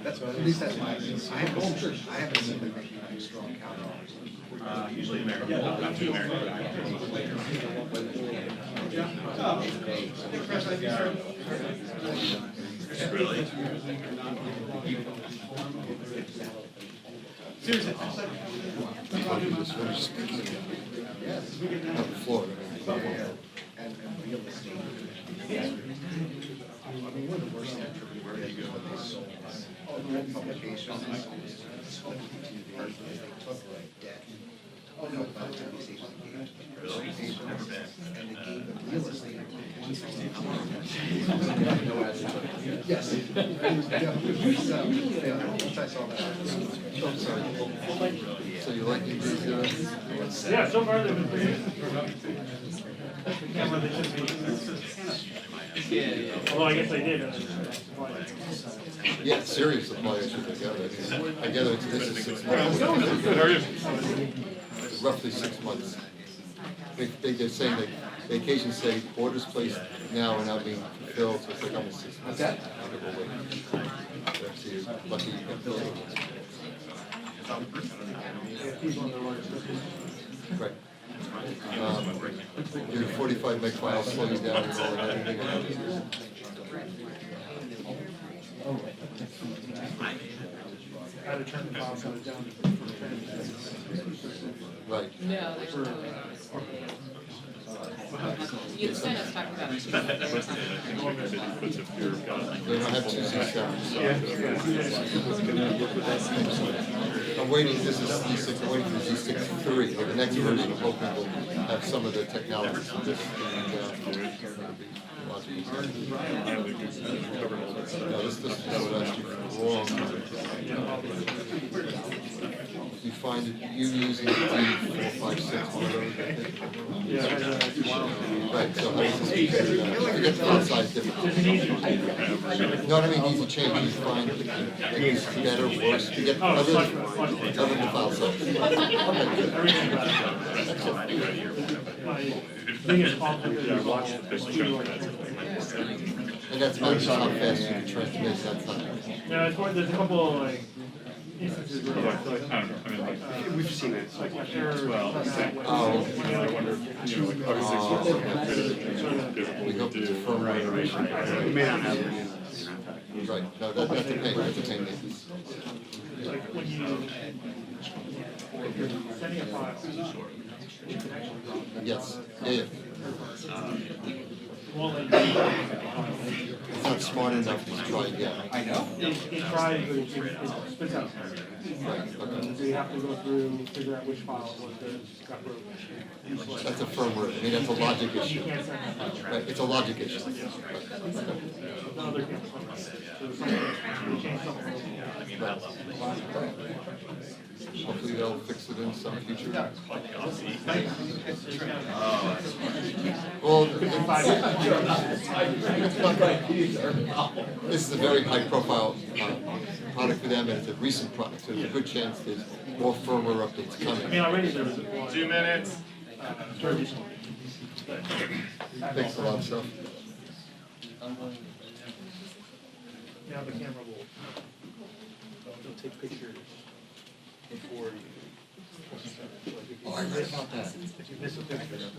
That's what, at least that's my opinion. I haven't seen them making a strong counter. Usually American, not too American. Really? Seriously. Florida. And real estate. I mean, one of the worst where they go, they sold publications. They took like debt. Oh, no, by the time they say they gave it to the and they gave the real estate. Yes. Once I saw that. So you like these, Yeah, so far they've been pretty although I guess they did. yeah, serious supply issues together. I gather this is 6 months. Good, how are you? Roughly 6 months. They're saying that vacations say orders placed now are now being fulfilled, so it's like almost 6 months. Okay. So you're lucky you got billed. Right. Your 45 meg files slow you down and all that. Had to turn the file size down. Right. No, there's no. You understand us talking about it. They don't have 2 C7s. I'm waiting, this is Z6, I'm waiting for Z6-3, or the next version, I'm hoping will have some of the technologies of this. And, it'll be a lot No, this will last you for long. You find it, you using the D 456, one of those, I think. Right, so how does this compare to that? I get the file size difference. No, I mean, easy change, you find it better, worse, you get other than the file size. And that's not just how fast you can transmit, that's not. No, there's a couple of like instances where it's like, We've seen it, like, errors. I wonder, We hope it's a firmware. we may not have it. Right, no, that's a pain, that's a pain. Like when you're sending a file, it can actually drop. Yes, yeah. Won't let you. It's not smart enough to try again. I know. It tries, but it spits out. Right, okay. So you have to go through, figure out which file was the separate. That's a firmware, I mean, that's a logic issue. You can't send that. Right, it's a logic issue. None other cameras. So they change something. Hopefully they'll fix it in some future. Well, this is a very high profile product for them, and it's a recent product, so there's a good chance there's more firmware updates I mean, coming. already there was 2 minutes. Thanks a lot, so. Now the camera will, they'll take pictures before you. Oh, I read about that. If you miss a picture.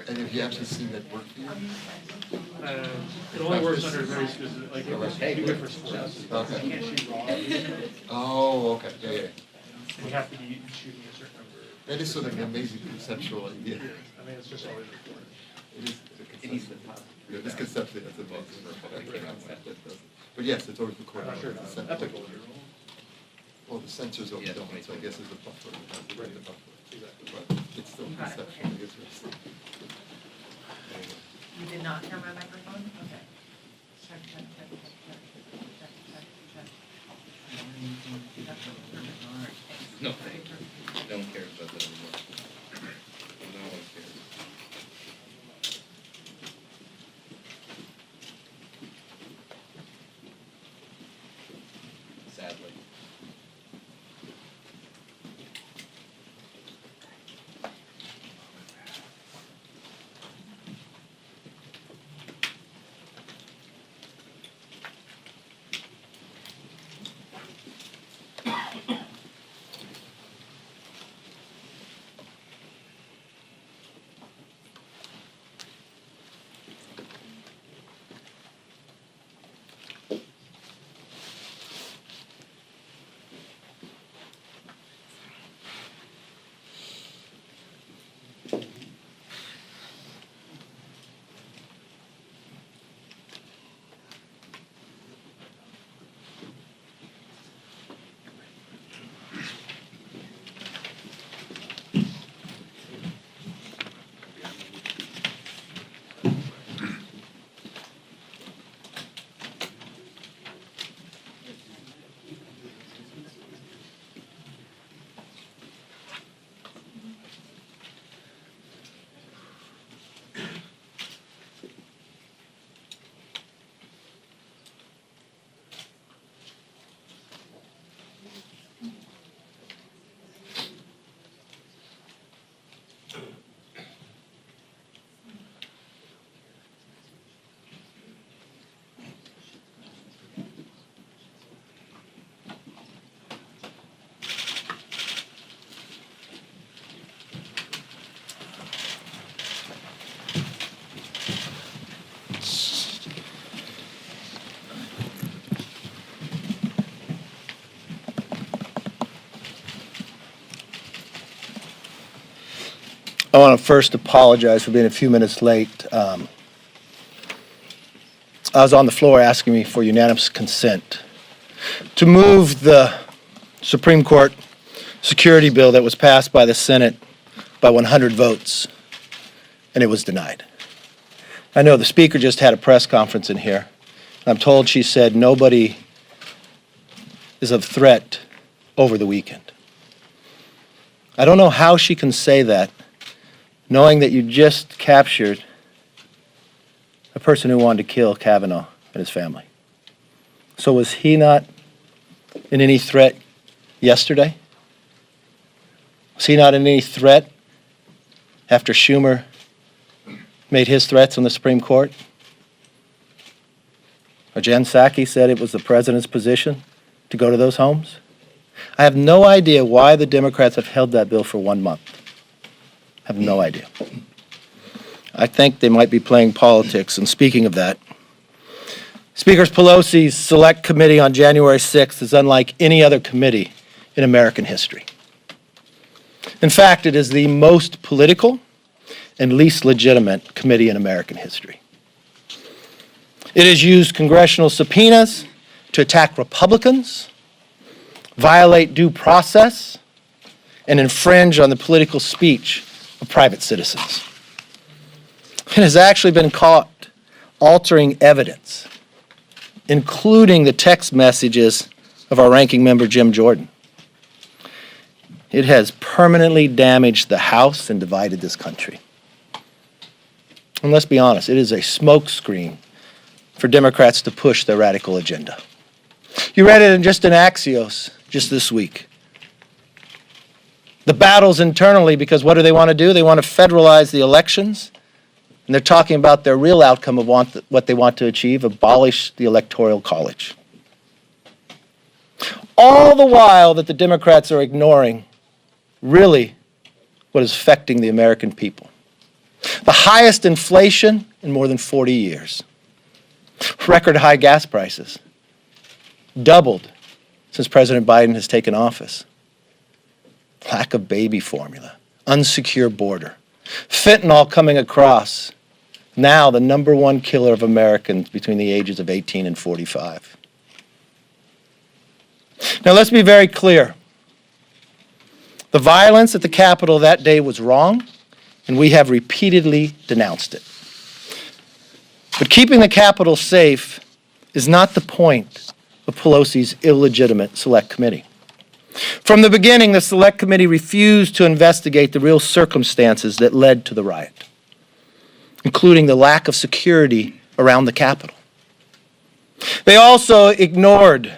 And have you actually seen that work for you? It only works under very specific, like, it works good for sports. You Okay. can't shoot raw. Oh, okay, yeah, yeah. You have to be shooting a certain number. That is sort of an amazing conceptual idea. I mean, it's just always recorded. It is conceptually, that's amazing. But yes, it's always recorded. I'm not sure It's it's a sensor. ethical. Well, the sensors over the dome, so I guess there's a buffer. It has to be the buffer. But it's still conceptual, I guess. You did not hear my microphone? Okay. Check, check, check, check, check, check, check, check. No, thank you. No one cares about that anymore. No one cares. Sadly. I want to first apologize for being a few minutes late. I was on the floor asking me for unanimous consent to move the Supreme Court security bill that was passed by the Senate by 100 votes, and it was denied. I know the speaker just had a press conference in here. I'm told she said nobody is of threat over the weekend. I don't know how she can say that, knowing that you just captured a person who wanted to kill Kavanaugh and his family. So was he not in any threat yesterday? Was he not in any threat after Schumer made his threats on the Supreme Court? Or Jen Psaki said it was the president's position to go to those homes? I have no idea why the Democrats have held that bill for 1 month. I have no idea. I think they might be playing politics. And speaking of that, Speaker Pelosi's Select Committee on January 6th is unlike any other committee in American history. In fact, it is the most political and least legitimate committee in American history. It has used congressional subpoenas to attack Republicans, violate due process, and infringe on the political speech of private citizens. It has actually been caught altering evidence, including the text messages of our ranking member, Jim Jordan. It has permanently damaged the House and divided this country. And let's be honest, it is a smokescreen for Democrats to push their radical agenda. You read it in Axios just this week. The battles internally, because what do they want to do? They want to federalize the elections, and they're talking about their real outcome of what they want to achieve, abolish the Electoral College. All the while that the Democrats are ignoring really what is affecting the American people. The highest inflation in more than 40 years. Record high gas prices. Doubled since President Biden has taken office. Lack of baby formula. Unsecure border. Fentanyl coming across. Now the #1 killer of Americans between the ages of 18 and 45. Now let's be very clear. The violence at the Capitol that day was wrong, and we have repeatedly denounced it. But keeping the Capitol safe is not the point of Pelosi's illegitimate Select Committee. From the beginning, the Select Committee refused to investigate the real circumstances that led to the riot, including the lack of security around the Capitol. They also ignored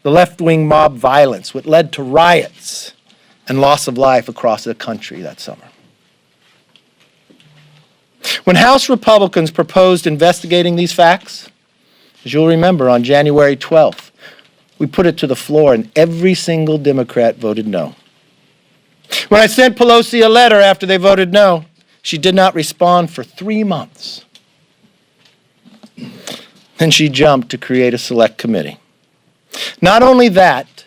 the left-wing mob violence, which led to riots and loss of life across the country that summer. When House Republicans proposed investigating these facts, as you'll remember, on January 12th, we put it to the floor and every single Democrat voted no. When I sent Pelosi a letter after they voted no, she did not respond for 3 months. Then she jumped to create a Select Committee. Not only that,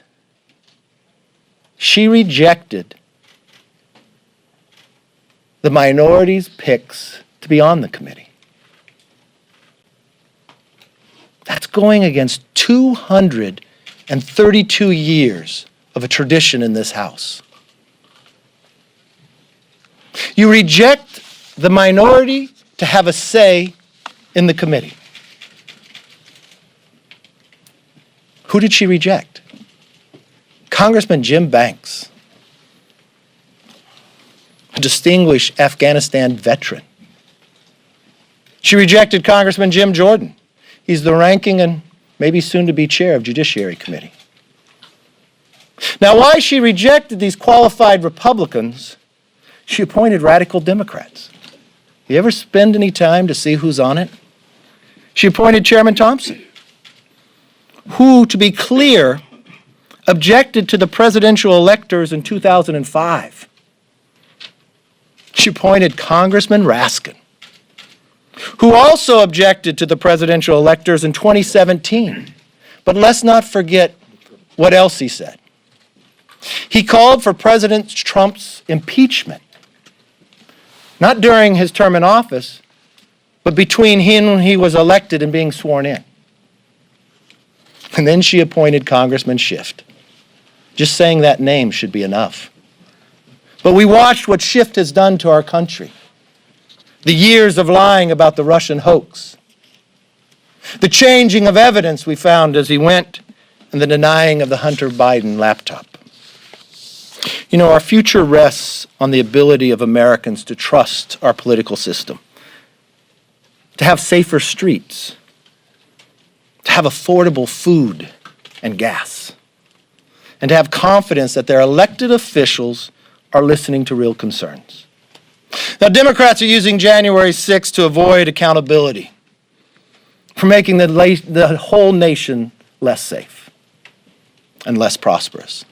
she rejected the minority's picks to be on the committee. That's going against 232 years of a tradition in this House. You reject the minority to have a say in the committee. Who did she reject? Congressman Jim Banks, a distinguished Afghanistan veteran. She rejected Congressman Jim Jordan. He's the ranking and maybe soon to be chair of Judiciary Committee. Now, why she rejected these qualified Republicans, she appointed radical Democrats. You ever spend any time to see who's on it? She appointed Chairman Thompson, who, to be clear, objected to the presidential electors in 2005. She appointed Congressman Raskin, who also objected to the presidential electors in 2017. But let's not forget what else he said. He called for President Trump's impeachment, not during his term in office, but between him when he was elected and being sworn in. And then she appointed Congressman Schiff. Just saying that name should be enough. But we watched what Schiff has done to our country. the years of lying about the Russian hoax, the changing of evidence we found as he went, and the denying of the Hunter Biden laptop. You know, our future rests on the ability of Americans to trust our political system, to have safer streets, to have affordable food and gas, and to have confidence that their elected officials are listening to real concerns. Now, Democrats are using January 6th to avoid accountability for making the whole nation less safe and less prosperous.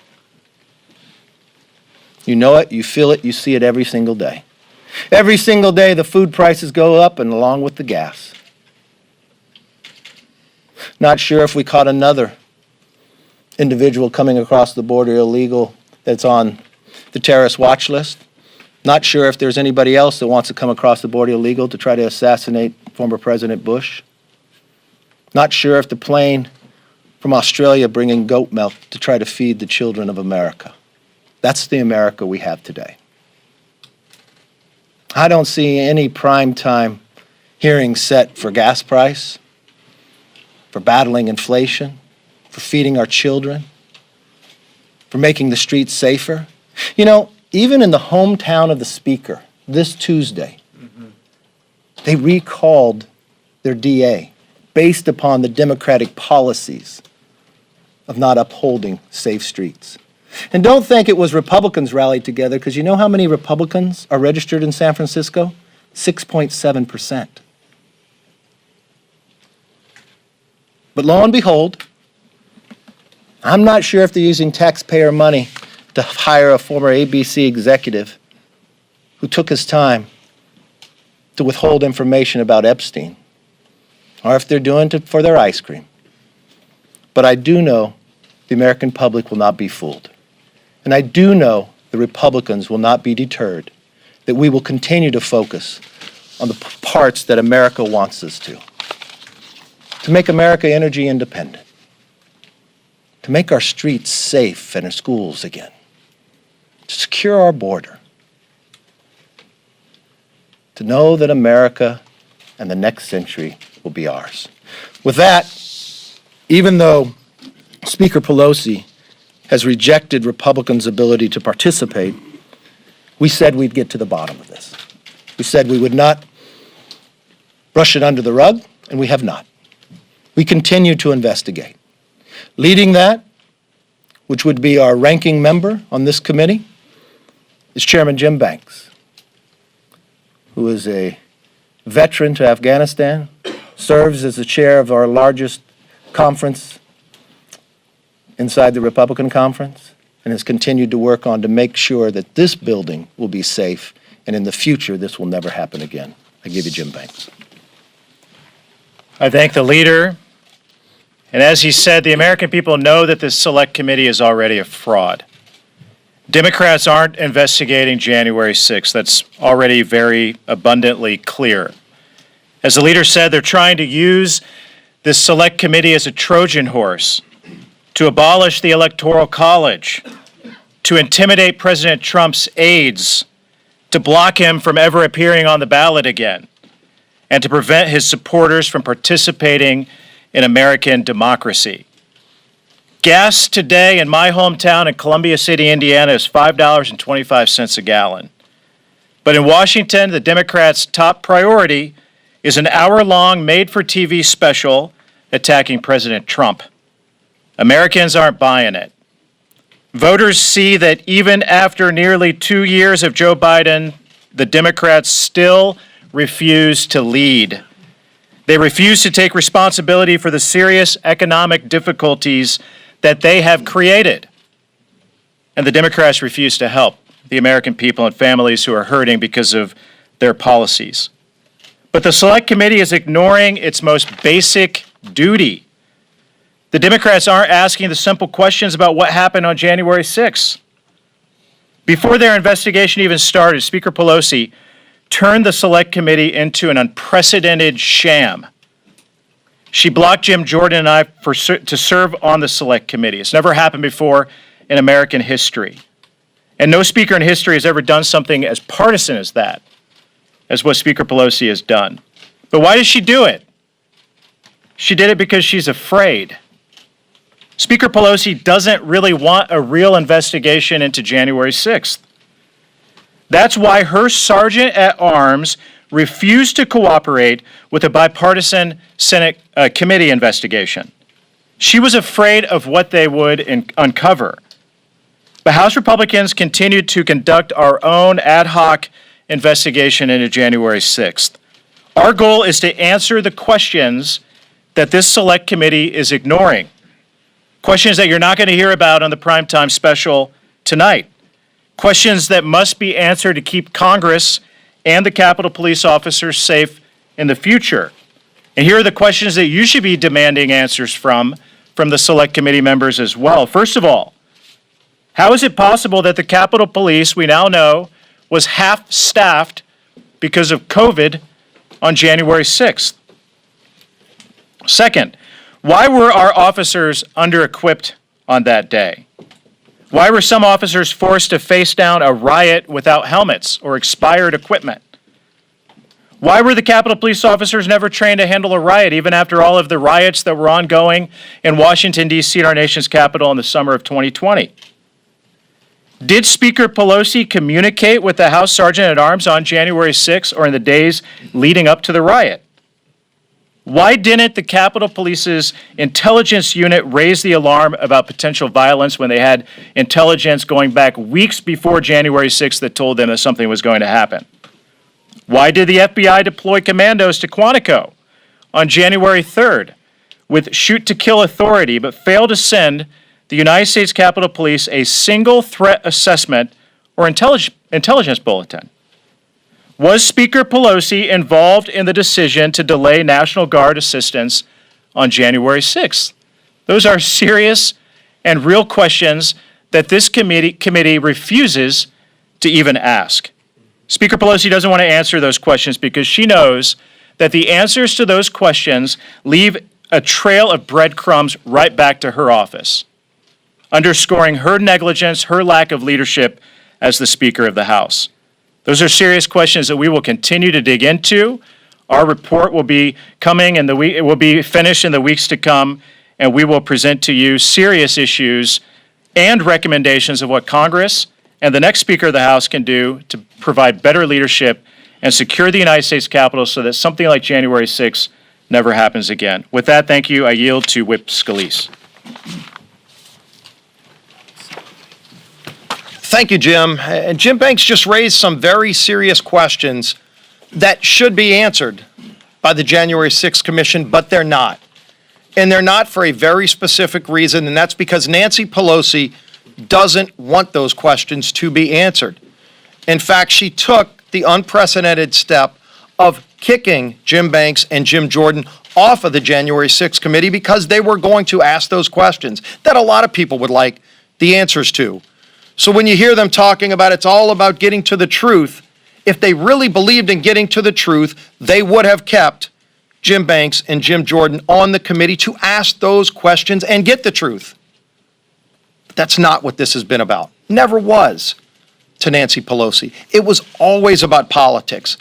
You know it, you feel it, you see it every single day. Every single day the food prices go up and along with the gas. Not sure if we caught another individual coming across the border illegal that's on the terrorist watch list. Not sure if there's anybody else that wants to come across the border illegal to try to assassinate former President Bush. Not sure if the plane from Australia bringing goat milk to try to feed the children of America. That's the America we have today. I don't see any primetime hearings set for gas price, for battling inflation, for feeding our children, for making the streets safer. You know, even in the hometown of the Speaker, this Tuesday, they recalled their DA based upon the Democratic policies of not upholding safe streets. And don't think it was Republicans rallied together, because you know how many Republicans are registered in San Francisco? 6.7%. But lo and behold, I'm not sure if they're using taxpayer money to hire a former ABC executive who took his time to withhold information about Epstein, or if they're doing it for their ice cream. But I do know the American public will not be fooled. And I do know the Republicans will not be deterred, that we will continue to focus on the parts that America wants us to make America energy independent, to make our streets safe and our schools again, to secure our border, to know that America and the next century will be ours. With that, even though Speaker Pelosi has rejected Republicans' ability to participate, we said we'd get to the bottom of this. We said we would not brush it under the rug, and we have not. We continue to investigate. Leading that, which would be our ranking member on this committee, is Chairman Jim Banks, who is a veteran to Afghanistan, serves as the chair of our largest conference inside the Republican conference, and has continued to work on to make sure that this building will be safe, and in the future, this will never happen again. I give you Jim Banks. I thank the leader. And as he said, the American people know that this select committee is already a fraud. Democrats aren't investigating January 6th. That's already very abundantly clear. As the leader said, they're trying to use this select committee as a Trojan horse to abolish the Electoral College, to intimidate President Trump's aides, to block him from ever appearing on the ballot again, and to prevent his supporters from participating in American democracy. Gas today in my hometown in Columbia City, Indiana is $5.25 a gallon. But in Washington, the Democrats' top priority is an hour-long made-for-TV special attacking President Trump. Americans aren't buying it. Voters see that even after nearly 2 years of Joe Biden, the Democrats still refuse to lead. They refuse to take responsibility for the serious economic difficulties that they have created. And the Democrats refuse to help the American people and families who are hurting because of their policies. But the Select Committee is ignoring its most basic duty. The Democrats aren't asking the simple questions about what happened on January 6th. Before their investigation even started, Speaker Pelosi turned the Select Committee into an unprecedented sham. She blocked Jim Jordan and I to serve on the Select Committee. It's never happened before in American history. And no speaker in history has ever done something as partisan as that. as what Speaker Pelosi has done. But why does she do it? She did it because she's afraid. Speaker Pelosi doesn't really want a real investigation into January 6th. That's why her sergeant at arms refused to cooperate with a bipartisan Senate committee investigation. She was afraid of what they would uncover. But House Republicans continued to conduct our own ad hoc investigation into January 6th. Our goal is to answer the questions that this select committee is ignoring. Questions that you're not going to hear about on the primetime special tonight. Questions that must be answered to keep Congress and the Capitol Police officers safe in the future. And here are the questions that you should be demanding answers from the Select Committee members as well. First of all, how is it possible that the Capitol Police, we now know, was half-staffed because of COVID on January 6th? Second, why were our officers under-equipped on that day? Why were some officers forced to face down a riot without helmets or expired equipment? Why were the Capitol Police officers never trained to handle a riot, even after all of the riots that were ongoing in Washington, D.C., our nation's capital in the summer of 2020? Did Speaker Pelosi communicate with the House Sergeant at Arms on January 6th or in the days leading up to the riot? Why didn't the Capitol Police's intelligence unit raise the alarm about potential violence when they had intelligence going back weeks before January 6th that told them that something was going to happen? Why did the FBI deploy commandos to Quantico on January 3rd with shoot-to-kill authority but fail to send the United States Capitol Police a single threat assessment or intelligence bulletin? Was Speaker Pelosi involved in the decision to delay National Guard assistance on January 6th? Those are serious and real questions that this committee refuses to even ask. Speaker Pelosi doesn't want to answer those questions because she knows that the answers to those questions leave a trail of breadcrumbs right back to her office, underscoring her negligence, her lack of leadership as the Speaker of the House. Those are serious questions that we will continue to dig into. Our report will be coming and it will be finished in the weeks to come, and we will present to you serious issues and recommendations of what Congress and the next Speaker of the House can do to provide better leadership and secure the United States Capitol so that something like January 6th never happens again. With that, thank you. I yield to Whip Scalise. Thank you, Jim. And Jim Banks just raised some very serious questions that should be answered by the January 6th Commission, but they're not. And they're not for a very specific reason, and that's because Nancy Pelosi doesn't want those questions to be answered. In fact, she took the unprecedented step of kicking Jim Banks and Jim Jordan off of the January 6th committee because they were going to ask those questions that a lot of people would like the answers to. So when you hear them talking about it's all about getting to the truth, if they really believed in getting to the truth, they would have kept Jim Banks and Jim Jordan on the committee to ask those questions and get the truth. But that's not what this has been about. Never was to Nancy Pelosi. It was always about politics.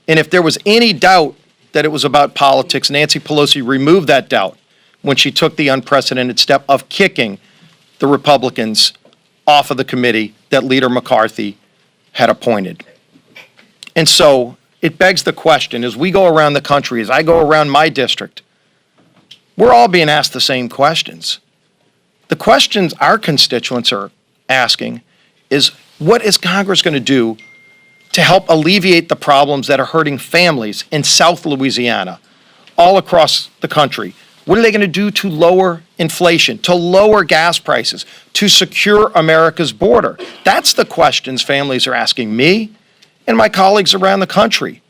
And if there was any doubt that it was about politics, Nancy Pelosi removed that doubt when she took the unprecedented step of kicking the Republicans off of the committee that Leader McCarthy had appointed. And so it begs the question, as we go around the country, as I go around my district, we're all being asked the same questions. The questions our constituents are asking is, what is Congress going to do to help alleviate the problems that are hurting families in South Louisiana, all across the country? What are they going to do to lower inflation, to lower gas prices, to secure America's border? That's the questions families are asking me and my colleagues around the country.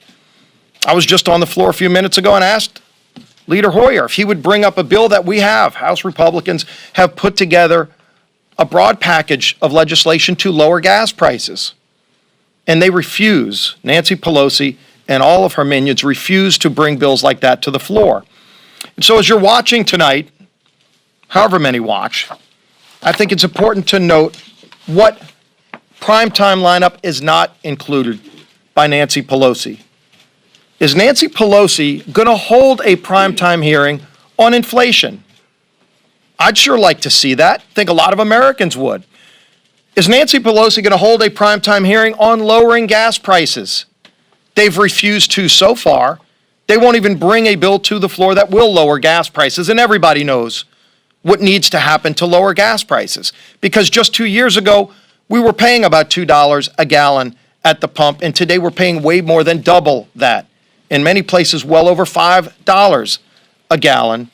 I was just on the floor a few minutes ago and asked Leader Hoyer if he would bring up a bill that we have. House Republicans have put together a broad package of legislation to lower gas prices. And they refuse, Nancy Pelosi and all of her minions refuse to bring bills like that to the floor. And so as you're watching tonight, however many watch, I think it's important to note what primetime lineup is not included by Nancy Pelosi. is Nancy Pelosi going to hold a primetime hearing on inflation? I'd sure like to see that. I think a lot of Americans would. Is Nancy Pelosi going to hold a primetime hearing on lowering gas prices? They've refused to so far. They won't even bring a bill to the floor that will lower gas prices, and everybody knows what needs to happen to lower gas prices. Because just 2 years ago, we were paying about $2 a gallon at the pump, and today we're paying way more than double that. In many places, well over $5 a gallon,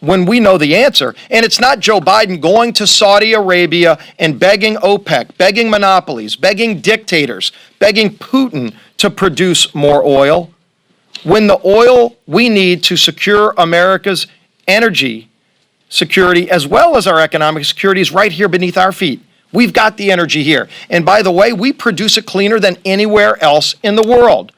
when we know the answer. And it's not Joe Biden going to Saudi Arabia and begging OPEC, begging monopolies, begging dictators, begging Putin to produce more oil, when the oil we need to secure America's energy security as well as our economic security is right here beneath our feet. We've got the energy here. And by the way, we produce it cleaner than anywhere else in the world.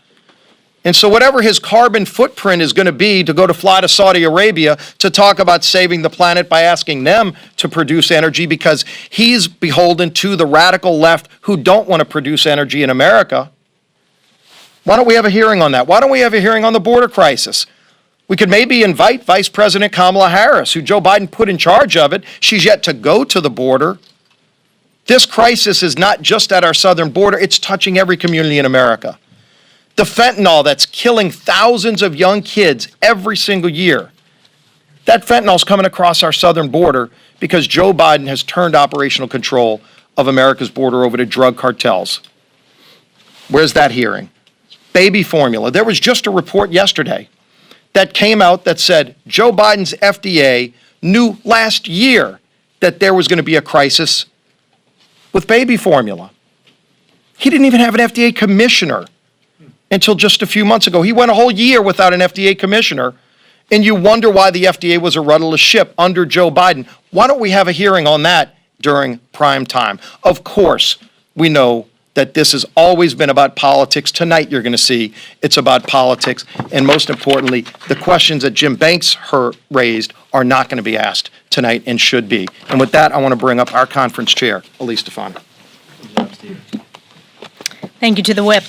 And so whatever his carbon footprint is going to be to go to fly to Saudi Arabia to talk about saving the planet by asking them to produce energy because he's beholden to the radical left who don't want to produce energy in America, why don't we have a hearing on that? Why don't we have a hearing on the border crisis? We could maybe invite Vice President Kamala Harris, who Joe Biden put in charge of it. She's yet to go to the border. This crisis is not just at our southern border, it's touching every community in America. The fentanyl that's killing thousands of young kids every single year, that fentanyl's coming across our southern border because Joe Biden has turned operational control of America's border over to drug cartels. Where's that hearing? Baby formula. There was just a report yesterday that came out that said Joe Biden's FDA knew last year that there was going to be a crisis with baby formula. He didn't even have an FDA commissioner until just a few months ago. He went a whole year without an FDA commissioner, and you wonder why the FDA was a rudderless ship under Joe Biden. Why don't we have a hearing on that during prime time? Of course, we know that this has always been about politics. Tonight, you're going to see it's about politics, and most importantly, the questions that Jim Banks raised are not going to be asked tonight and should be. And with that, I want to bring up our conference chair, Elise Stefani. Thank you to the whip.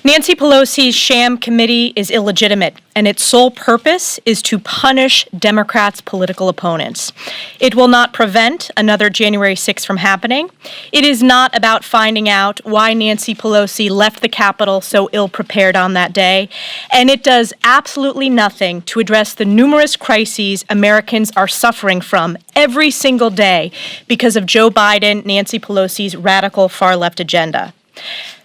Nancy Pelosi's sham committee is illegitimate, and its sole purpose is to punish Democrats' political opponents. It will not prevent another January 6th from happening. It is not about finding out why Nancy Pelosi left the Capitol so ill-prepared on that day, and it does absolutely nothing to address the numerous crises Americans are suffering from every single day because of Joe Biden, Nancy Pelosi's radical far-left agenda.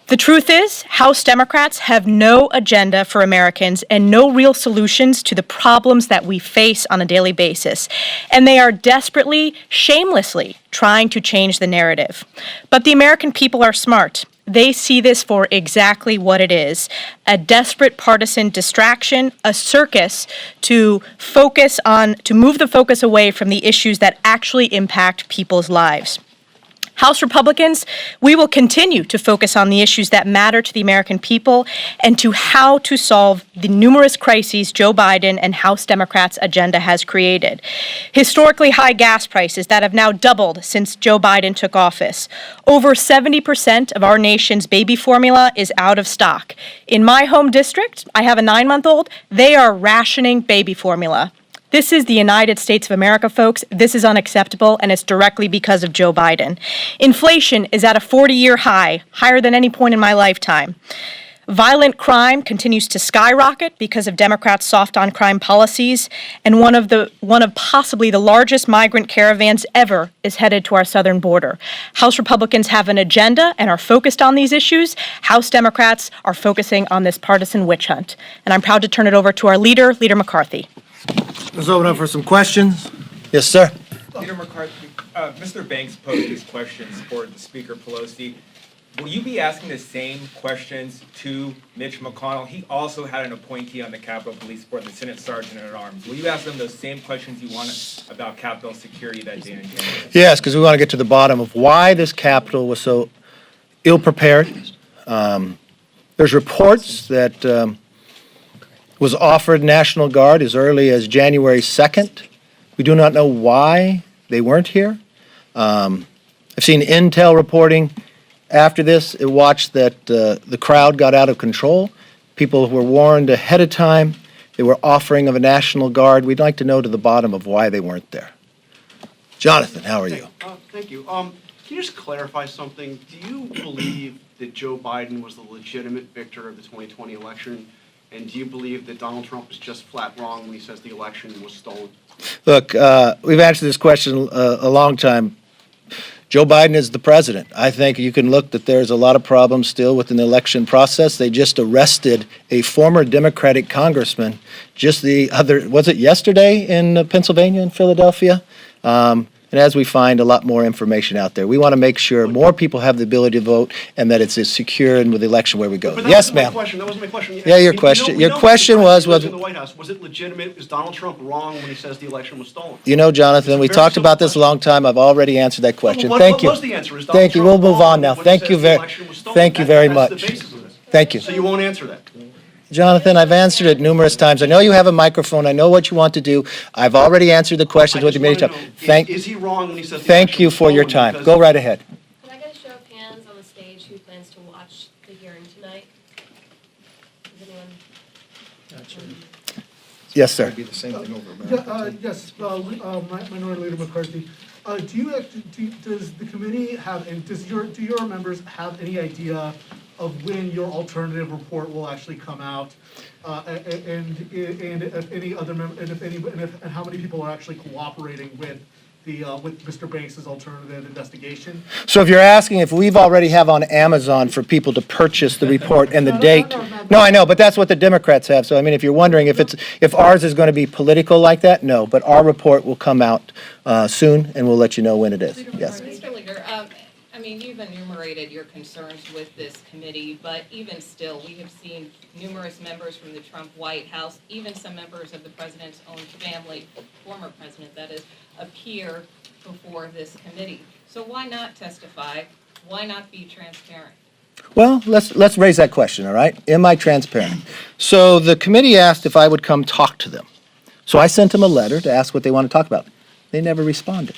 The truth is, House Democrats have no agenda for Americans and no real solutions to the problems that we face on a daily basis. And they are desperately, shamelessly trying to change the narrative. But the American people are smart. They see this for exactly what it is, a desperate partisan distraction, a circus to move the focus away from the issues that actually impact people's lives. House Republicans, we will continue to focus on the issues that matter to the American people and to how to solve the numerous crises Joe Biden and House Democrats' agenda has created. Historically high gas prices that have now doubled since Joe Biden took office. Over 70% of our nation's baby formula is out of stock. In my home district, I have a 9-month-old, they are rationing baby formula. This is the United States of America, folks. This is unacceptable, and it's directly because of Joe Biden. Inflation is at a 40-year high, higher than any point in my lifetime. Violent crime continues to skyrocket because of Democrats' soft-on-crime policies, and one of possibly the largest migrant caravans ever is headed to our southern border. House Republicans have an agenda and are focused on these issues. House Democrats are focusing on this partisan witch hunt. And I'm proud to turn it over to our leader, Leader McCarthy. Let's open up for some questions. Yes, sir. Leader McCarthy, Mr. Banks posed these questions for the Speaker Pelosi. Will you be asking the same questions to Mitch McConnell? He also had an appointee on the Capitol Police Board, the Senate Sergeant at Arms. Will you ask them those same questions you want about Capitol security that day in January? Yes, because we want to get to the bottom of why this Capitol was so ill-prepared. There's reports that was offered National Guard as early as January 2nd. We do not know why they weren't here. I've seen intel reporting after this. It watched that the crowd got out of control People were warned ahead of time. They were offering of a National Guard. We'd like to know to the bottom of why they weren't there. Jonathan, how are you? Thank you. Can you just clarify something? Do you believe that Joe Biden was the legitimate victor of the 2020 election? And do you believe that Donald Trump was just flat wrong when he says the election was stolen? Look, we've answered this question a long time. Joe Biden is the president. I think you can look that there's a lot of problems still with an election process. They just arrested a former Democratic congressman just the other, was it yesterday in Pennsylvania and Philadelphia? And as we find a lot more information out there, we want to make sure more people have the ability to vote and that it's as secure and with the election where we go. But Yes, ma'am. That wasn't my question. Yeah, your question. Your question was in the White House. Was it legitimate? Is Donald Trump wrong when he says the election was stolen? You know, Jonathan, we talked about this a long time. I've already answered that question. Thank you. What was the answer? Is Donald Thank you. Trump We'll move wrong on now. when he Thank says you the very, election was stolen? thank you very That's much. the basis of this. Thank you. So you won't answer that? Jonathan, I've answered it numerous times. I know you have a microphone. I know what you want to do. I've already answered the questions with you many times. Is he wrong when he says the Thank election you was for your stolen? time. Because- Go right ahead. Can I get a show of hands on the stage who plans to watch the hearing tonight? Does anyone? Yes, sir. Be the same thing over Yes, Minority Leader McCarthy. Does the committee have, and do your members have any idea of when your alternative report will actually come out? And if any other and how many people are actually cooperating with with Mr. Banks's alternative investigation? So if you're asking if we've already have on Amazon for people to purchase the report and the date. No, I know, but that's what the Democrats have. So I mean, if you're wondering if ours is going to be political like that, no, but our report will come out soon and we'll let you know when it is. Yes. Mr. Leader, I mean, you've enumerated your concerns with this committee, but even still, we have seen numerous members from the Trump White House, even some members of the president's own family, former president that is, appear before this committee. So why not testify? Why not be transparent? Well, let's raise that question, all right? Am I transparent? So the committee asked if I would come talk to them. So I sent them a letter to ask what they want to talk about. They never responded.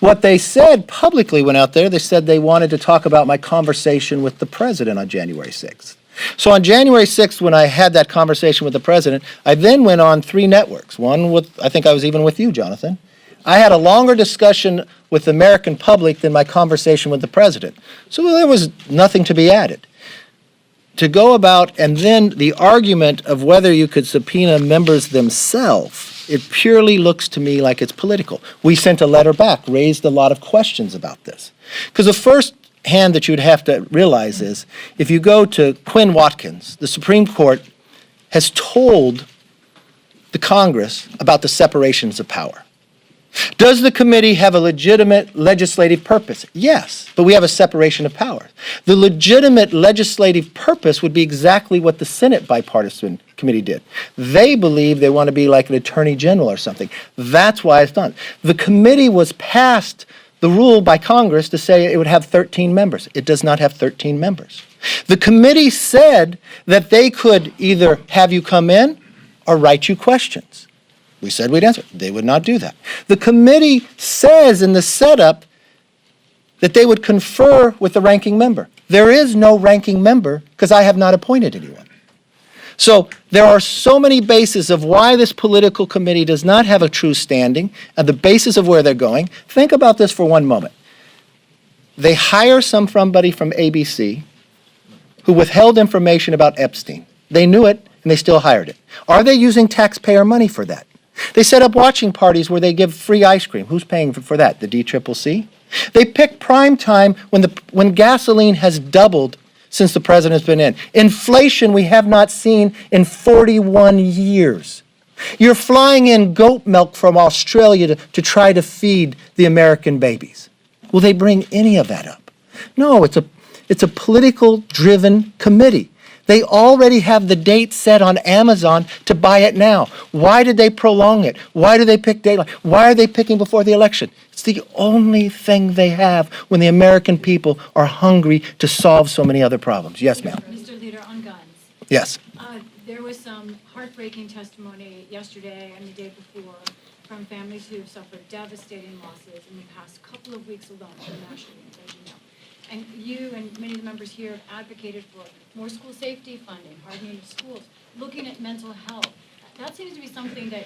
What they said publicly went out there, they said they wanted to talk about my conversation with the president on January 6th. So on January 6th, when I had that conversation with the president, I then went on 3 networks. One with, I think I was even with you, Jonathan. I had a longer discussion with the American public than my conversation with the president. So there was nothing to be added. To go about, and then the argument of whether you could subpoena members themselves, it purely looks to me like it's political. We sent a letter back, raised a lot of questions about this. Because the first hand that you'd have to realize is, if you go to Quinn Watkins, the Supreme Court has told the Congress about the separations of power. Does the committee have a legitimate legislative purpose? Yes, but we have a separation of powers. The legitimate legislative purpose would be exactly what the Senate bipartisan committee did. They believe they want to be like an attorney general or something. That's why it's done. The committee was passed the rule by Congress to say it would have 13 members. It does not have 13 members. The committee said that they could either have you come in or write you questions. We said we'd answer. They would not do that. The committee says in the setup that they would confer with the ranking member. There is no ranking member because I have not appointed anyone. So there are so many bases of why this political committee does not have a true standing and the basis of where they're going. Think about this for one moment. They hire somebody from ABC who withheld information about Epstein. They knew it and they still hired it. Are they using taxpayer money for that? They set up watching parties where they give free ice cream. Who's paying for that? The DCCC? They pick prime time when gasoline has doubled since the president's been in. Inflation we have not seen in 41 years. You're flying in goat milk from Australia to try to feed the American babies. Will they bring any of that up? No, it's a political-driven committee. They already have the date set on Amazon to buy it now. Why did they prolong it? Why do they pick daylight? Why are they picking before the election? It's the only thing they have when the American people are hungry to solve so many other problems. Yes, ma'am. Mr. Leader, on guns. Yes. There was some heartbreaking testimony yesterday and the day before from families who have suffered devastating losses in the past couple of weeks alone from national guns, as you know. and you and many of the members here have advocated for more school safety funding, hardening of schools, looking at mental health. That seems to be something that,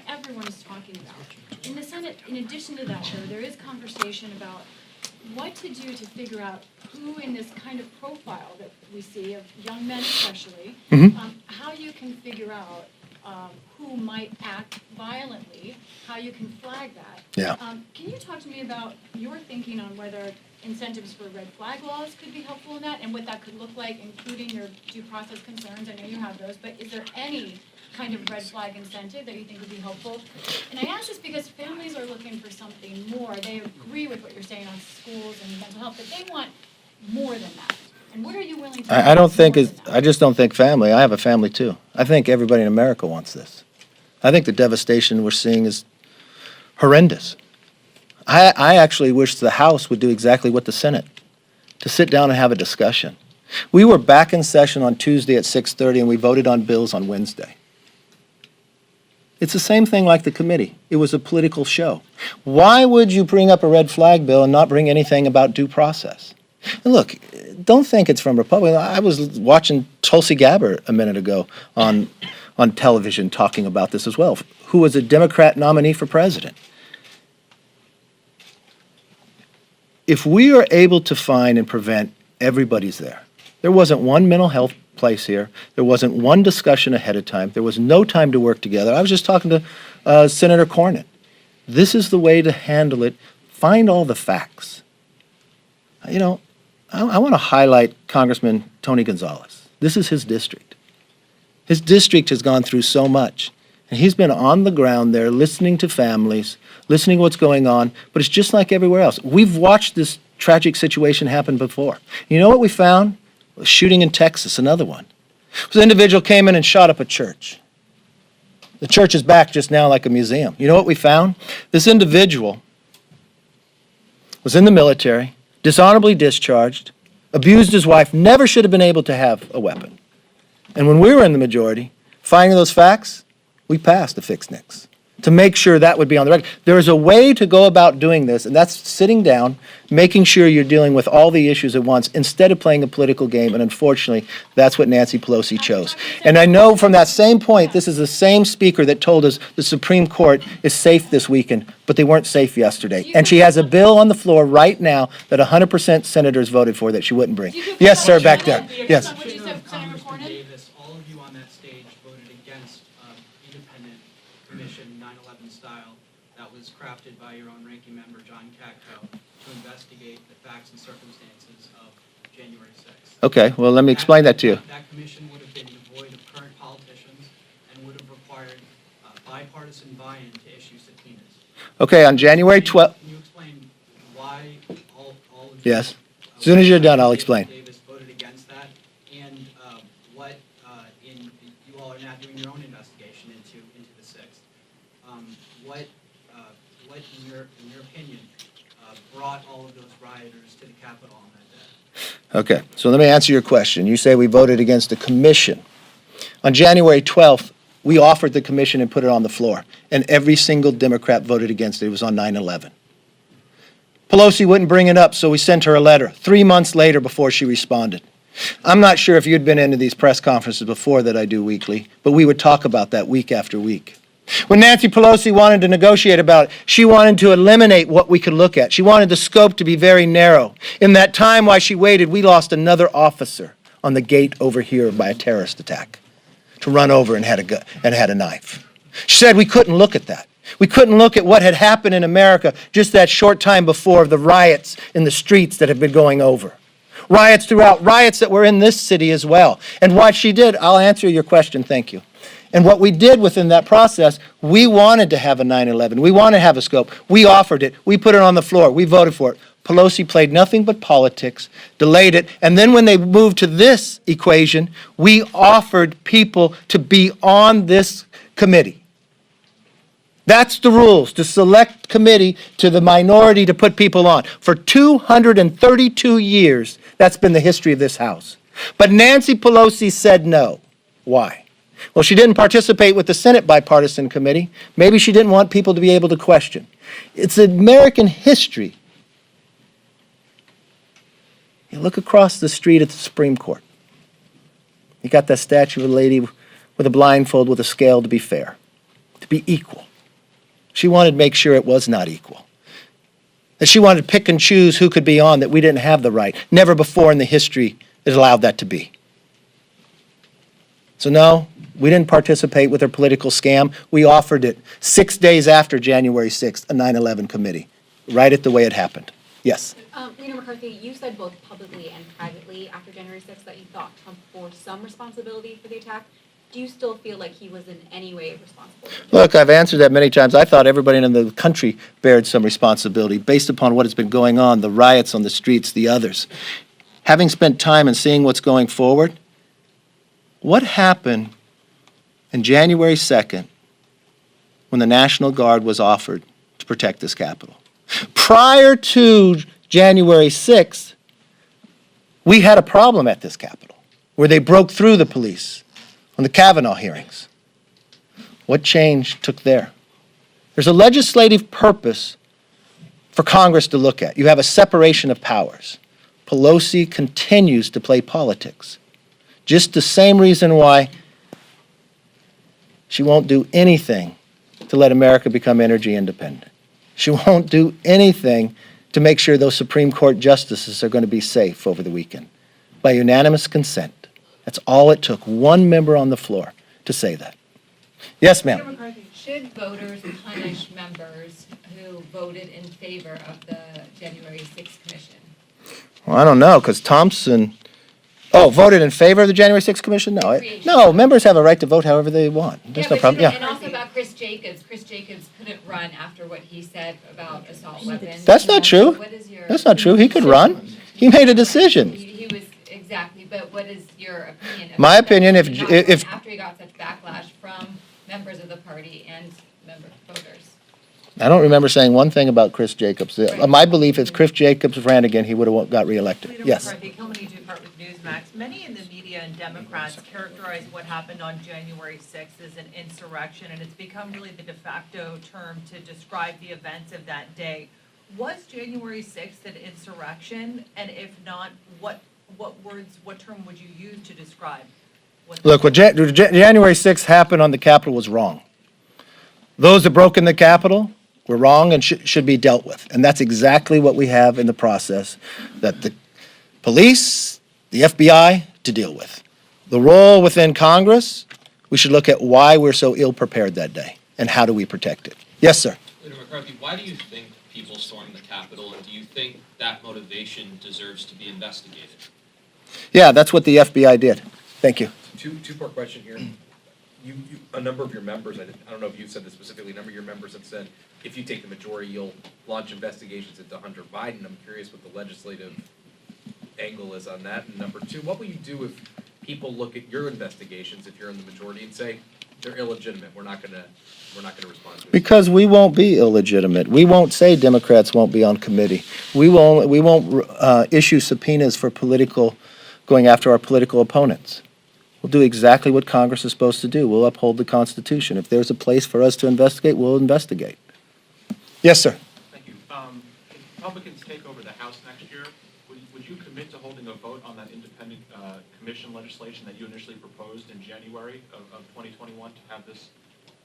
everyone is talking about. In the Senate, in addition to that, though, there is conversation about what to do to figure out who in this kind of profile that we see of young men especially, how you can figure out who might act violently, how you can flag that. Yeah. Can you talk to me about your thinking on whether incentives for red flag laws could be helpful in that, and what that could look like, including your due process concerns? I know you have those, but is there any kind of red flag incentive that you think would be helpful? And I ask this because families are looking for something more. They agree with what you're saying on schools and mental health, but they want more than that. And what are you willing to do? I don't think more it's, than that? I just don't think family. I have a family too. I think everybody in America wants this. I think the devastation we're seeing is horrendous. I actually wish the House would do exactly what the Senate, to sit down and have a discussion. We were back in session on Tuesday at 6:30 and we voted on bills on Wednesday. It's the same thing like the committee. It was a political show. Why would you bring up a red flag bill and not bring anything about due process? And look, don't think it's from Republicans. I was watching Tulsi Gabbard a minute ago on television talking about this as well, who was a Democrat nominee for president. If we are able to find and prevent, everybody's there. There wasn't one mental health place here. There wasn't one discussion ahead of time. There was no time to work together. I was just talking to Senator Cornyn. This is the way to handle it. Find all the facts. You know, I want to highlight Congressman Tony Gonzalez. This is his district. His district has gone through so much. And he's been on the ground there listening to families, listening to what's going on, but it's just like everywhere else. We've watched this tragic situation happen before. You know what we found? A shooting in Texas, another one. This individual came in and shot up a church. The church is back just now like a museum. You know what we found? This individual was in the military, dishonorably discharged, abused his wife, never should have been able to have a weapon. And when we were in the majority, finding those facts, we passed the fix nix to make sure that would be on the record. There is a way to go about doing this, and that's sitting down, making sure you're dealing with all the issues at once instead of playing a political game, and unfortunately, that's what Nancy Pelosi chose. And I know from that same point, this is the same speaker that told us the Supreme Court is safe this weekend, but they weren't safe yesterday. And she has a bill on the floor right now that 100% senators voted for that she wouldn't bring. Yes, sir, back there. Yes. What you said, Senator Cornyn? Davis, all of you on that stage voted against independent commission 9/11 style that was crafted by your own ranking member, John Katko, to investigate the facts and circumstances of January 6th. Okay, well, let me explain that to you. That commission would have been devoid of current politicians and would have required bipartisan buy-in to issue subpoenas. Okay, on January 12th. Can you explain why all of Yes. As soon as you're done, I'll explain. Davis voted against that, and what you all are now doing your own investigation into the 6th. What in your opinion brought all of those rioters to the Capitol on that day? Okay, so let me answer your question. You say we voted against the commission. On January 12th, we offered the commission and put it on the floor, and every single Democrat voted against it. It was on 9/11. Pelosi wouldn't bring it up, so we sent her a letter 3 months later before she responded. I'm not sure if you'd been into these press conferences before that I do weekly, but we would talk about that week after week. When Nancy Pelosi wanted to negotiate about it, she wanted to eliminate what we could look at. She wanted the scope to be very narrow. In that time while she waited, we lost another officer on the gate over here by a terrorist attack to run over and had a knife. She said we couldn't look at that. We couldn't look at what had happened in America just that short time before, the riots in the streets that have been going over. Riots throughout, riots that were in this city as well. And what she did, I'll answer your question, thank you. And what we did within that process, we wanted to have a 9/11. We wanted to have a scope. We offered it. We put it on the floor. We voted for it. Pelosi played nothing but politics, delayed it, and then when they moved to this equation, we offered people to be on this committee. That's the rules, to select committee to the minority to put people on. For 232 years, that's been the history of this House. But Nancy Pelosi said no. Why? Well, she didn't participate with the Senate bipartisan committee. Maybe she didn't want people to be able to question. It's American history You look across the street at the Supreme Court. You got that statue of a lady with a blindfold with a scale to be fair, to be equal. She wanted to make sure it was not equal. That she wanted to pick and choose who could be on that we didn't have the right. Never before in the history it allowed that to be. So no, we didn't participate with her political scam. We offered it 6 days after January 6th, a 9/11 committee. Write it the way it happened. Yes. Leader McCarthy, you said both publicly and privately after January 6th that you thought Trump bore some responsibility for the attack. Do you still feel like he was in any way responsible? Look, I've answered that many times. I thought everybody in the country bared some responsibility based upon what has been going on, the riots on the streets, the others. Having spent time and seeing what's going forward, what happened on January 2nd when the National Guard was offered to protect this Capitol? Prior to January 6th, we had a problem at this Capitol where they broke through the police on the Kavanaugh hearings. What change took there? There's a legislative purpose for Congress to look at. You have a separation of powers. Pelosi continues to play politics. Just the same reason why she won't do anything to let America become energy independent. She won't do anything to make sure those Supreme Court justices are going to be safe over the weekend. By unanimous consent. That's all it took, one member on the floor to say that. Yes, ma'am. Should voters punish members who voted in favor of the January 6th commission? Well, I don't know, because Thompson, voted in favor of the January 6th commission? No, no, members have a right to vote however they want. There's no problem, And also about Chris Jacobs. Chris Jacobs couldn't run after what he said about assault weapons. That's not true. What is your... That's not true. He could run. He made a decision. He was, exactly, but what is your opinion? My opinion, if After he got such backlash from members of the party and voters. I don't remember saying one thing about Chris Jacobs. My belief is Chris Jacobs ran again, he would have got reelected. Leader Yes. McCarthy, Kilmeny Dupart with Newsmax. Many in the media and Democrats characterize what happened on January 6th as an insurrection, and it's become really the de facto term to describe the events of that day. Was January 6th an insurrection? And if not, what term would you use to describe? Look, what January 6th happened on the Capitol was wrong. Those that broke in the Capitol were wrong and should be dealt with. And that's exactly what we have in the process, that the police, the FBI, to deal with. The role within Congress, we should look at why we're so ill-prepared that day and how do we protect it. Yes, sir. Leader McCarthy, why do you think people stormed the Capitol, and do you think that motivation deserves to be investigated? Yeah, that's what the FBI did. Thank you. Two-part question here. A number of your members, I don't know if you said this specifically, a number of your members have said, if you take the majority, you'll launch investigations into Hunter Biden. I'm curious what the legislative angle is on that. And number two, what will you do if people look at your investigations, if you're in the majority, and say, they're illegitimate, we're not gonna respond to it? Because we won't be illegitimate. We won't say Democrats won't be on committee. We won't issue subpoenas for going after our political opponents. We'll do exactly what Congress is supposed to do. We'll uphold the Constitution. If there's a place for us to investigate, we'll investigate. Yes, sir. Thank you. If Republicans take over the House next year, would you commit to holding a vote on that independent commission legislation that you initially proposed in January of 2021 to have this?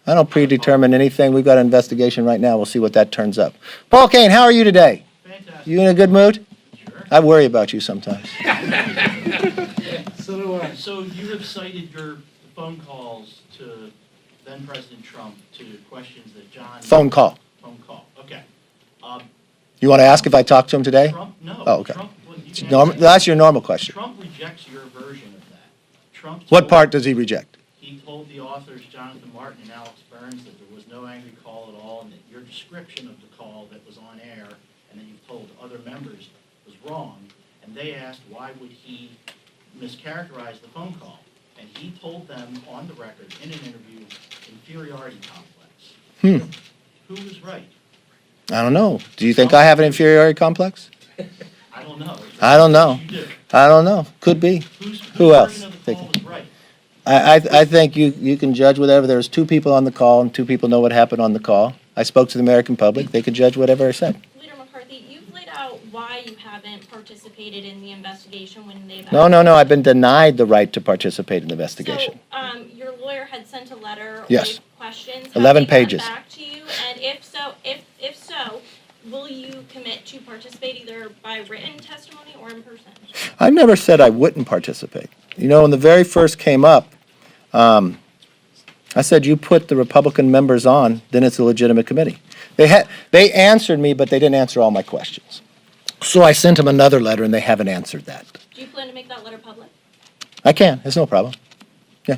I don't predetermine anything. We've got an investigation right now. We'll see what that turns up. Paul Kane, how are you today? Fantastic. You in a good mood? Sure. I worry about you sometimes. So do I. So you have cited your phone calls to then President Trump to questions that John... Phone call. Phone call, okay. You want to ask if I talked to him today? Trump, no. Oh, okay. Trump, well, you can That's your normal question. Trump rejects your version of that. Trump What told- part does he reject? He told the authors, Jonathan Martin and Alex Burns, that there was no angry call at all, and that your description of the call that was on air and that you've told other members was wrong. And they asked, why would he mischaracterize the phone call? And he told them on the record in an interview, inferiority complex. Who was right? I don't know. Do you think I have an inferiority complex? I don't know. I don't know. I don't know. Could be. Who else? I think you can judge whatever. There's two people on the call, and two people know what happened on the call. I spoke to the American public. They could judge whatever I said. Leader McCarthy, you've laid out why why you haven't participated in the investigation when they've No, I've been denied the right to participate in the investigation. So, your lawyer had sent a letter Yes. with questions. 11 Have they pages. gotten back to you? And if so, will you commit to participate either by written testimony or in person? I never said I wouldn't participate. You know, when the very first came up, I said, you put the Republican members on, then it's a legitimate committee. They answered me, but they didn't answer all my questions. So I sent them another letter, and they haven't answered that. Do you plan to make that letter public? I can, it's no problem. Yeah.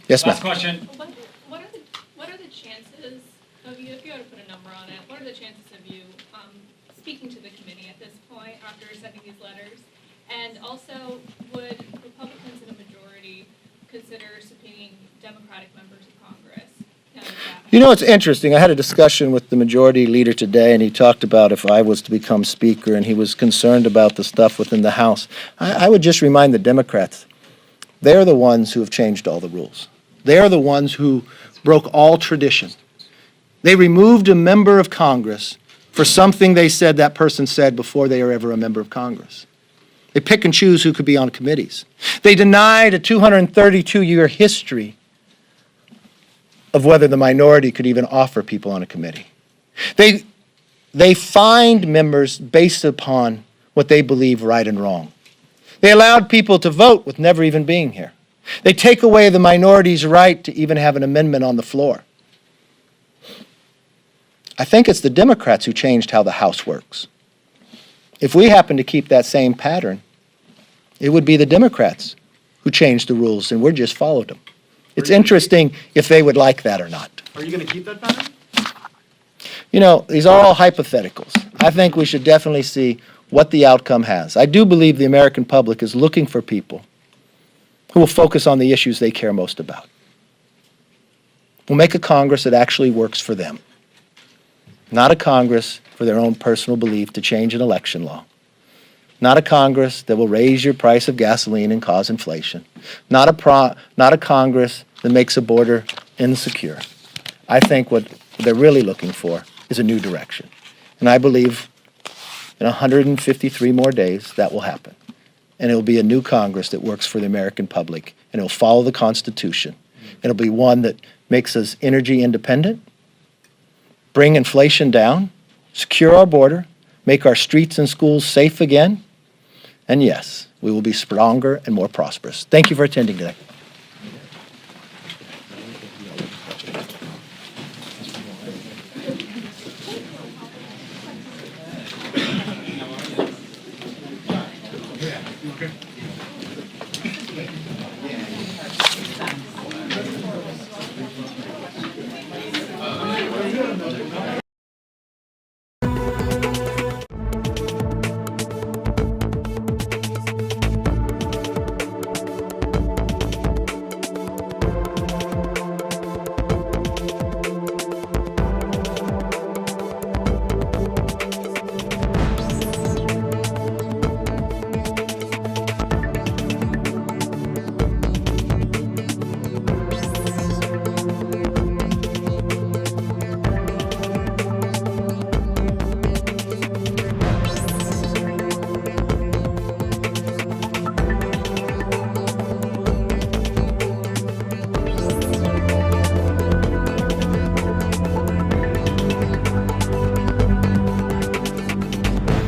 Yes, ma'am. Last question. What are the chances of you, if you were to put a number on it, what are the chances of you speaking to the committee at this point after sending these letters? And also, would Republicans in a majority consider subpoenaing Democratic members of Congress? You know, it's interesting. I had a discussion with the majority leader today, and he talked about if I was to become speaker, and he was concerned about the stuff within the House. I would just remind the Democrats, they're the ones who have changed all the rules. They're the ones who broke all tradition. They removed a member of Congress for something they said that person said before they were ever a member of Congress. They pick and choose who could be on committees. They denied a 232-year history of whether the minority could even offer people on a committee. They fined members based upon what they believe right and wrong. They allowed people to vote with never even being here. They take away the minority's right to even have an amendment on the floor. I think it's the Democrats who changed how the House works. If we happen to keep that same pattern, it would be the Democrats who changed the rules, and we just followed them. It's interesting if they would like that or not. Are you going to keep that pattern? You know, these are all hypotheticals. I think we should definitely see what the outcome has. I do believe the American public is looking for people who will focus on the issues they care most about. We'll make a Congress that actually works for them, not a Congress for their own personal belief to change an election law. Not a Congress that will raise your price of gasoline and cause inflation. Not a Congress that makes a border insecure. I think what they're really looking for is a new direction. And I believe in 153 more days that will happen. And it will be a new Congress that works for the American public, and it will follow the Constitution. It'll be one that makes us energy independent, bring inflation down, secure our border, make our streets and schools safe again, and yes, we will be stronger and more prosperous. Thank you for attending today.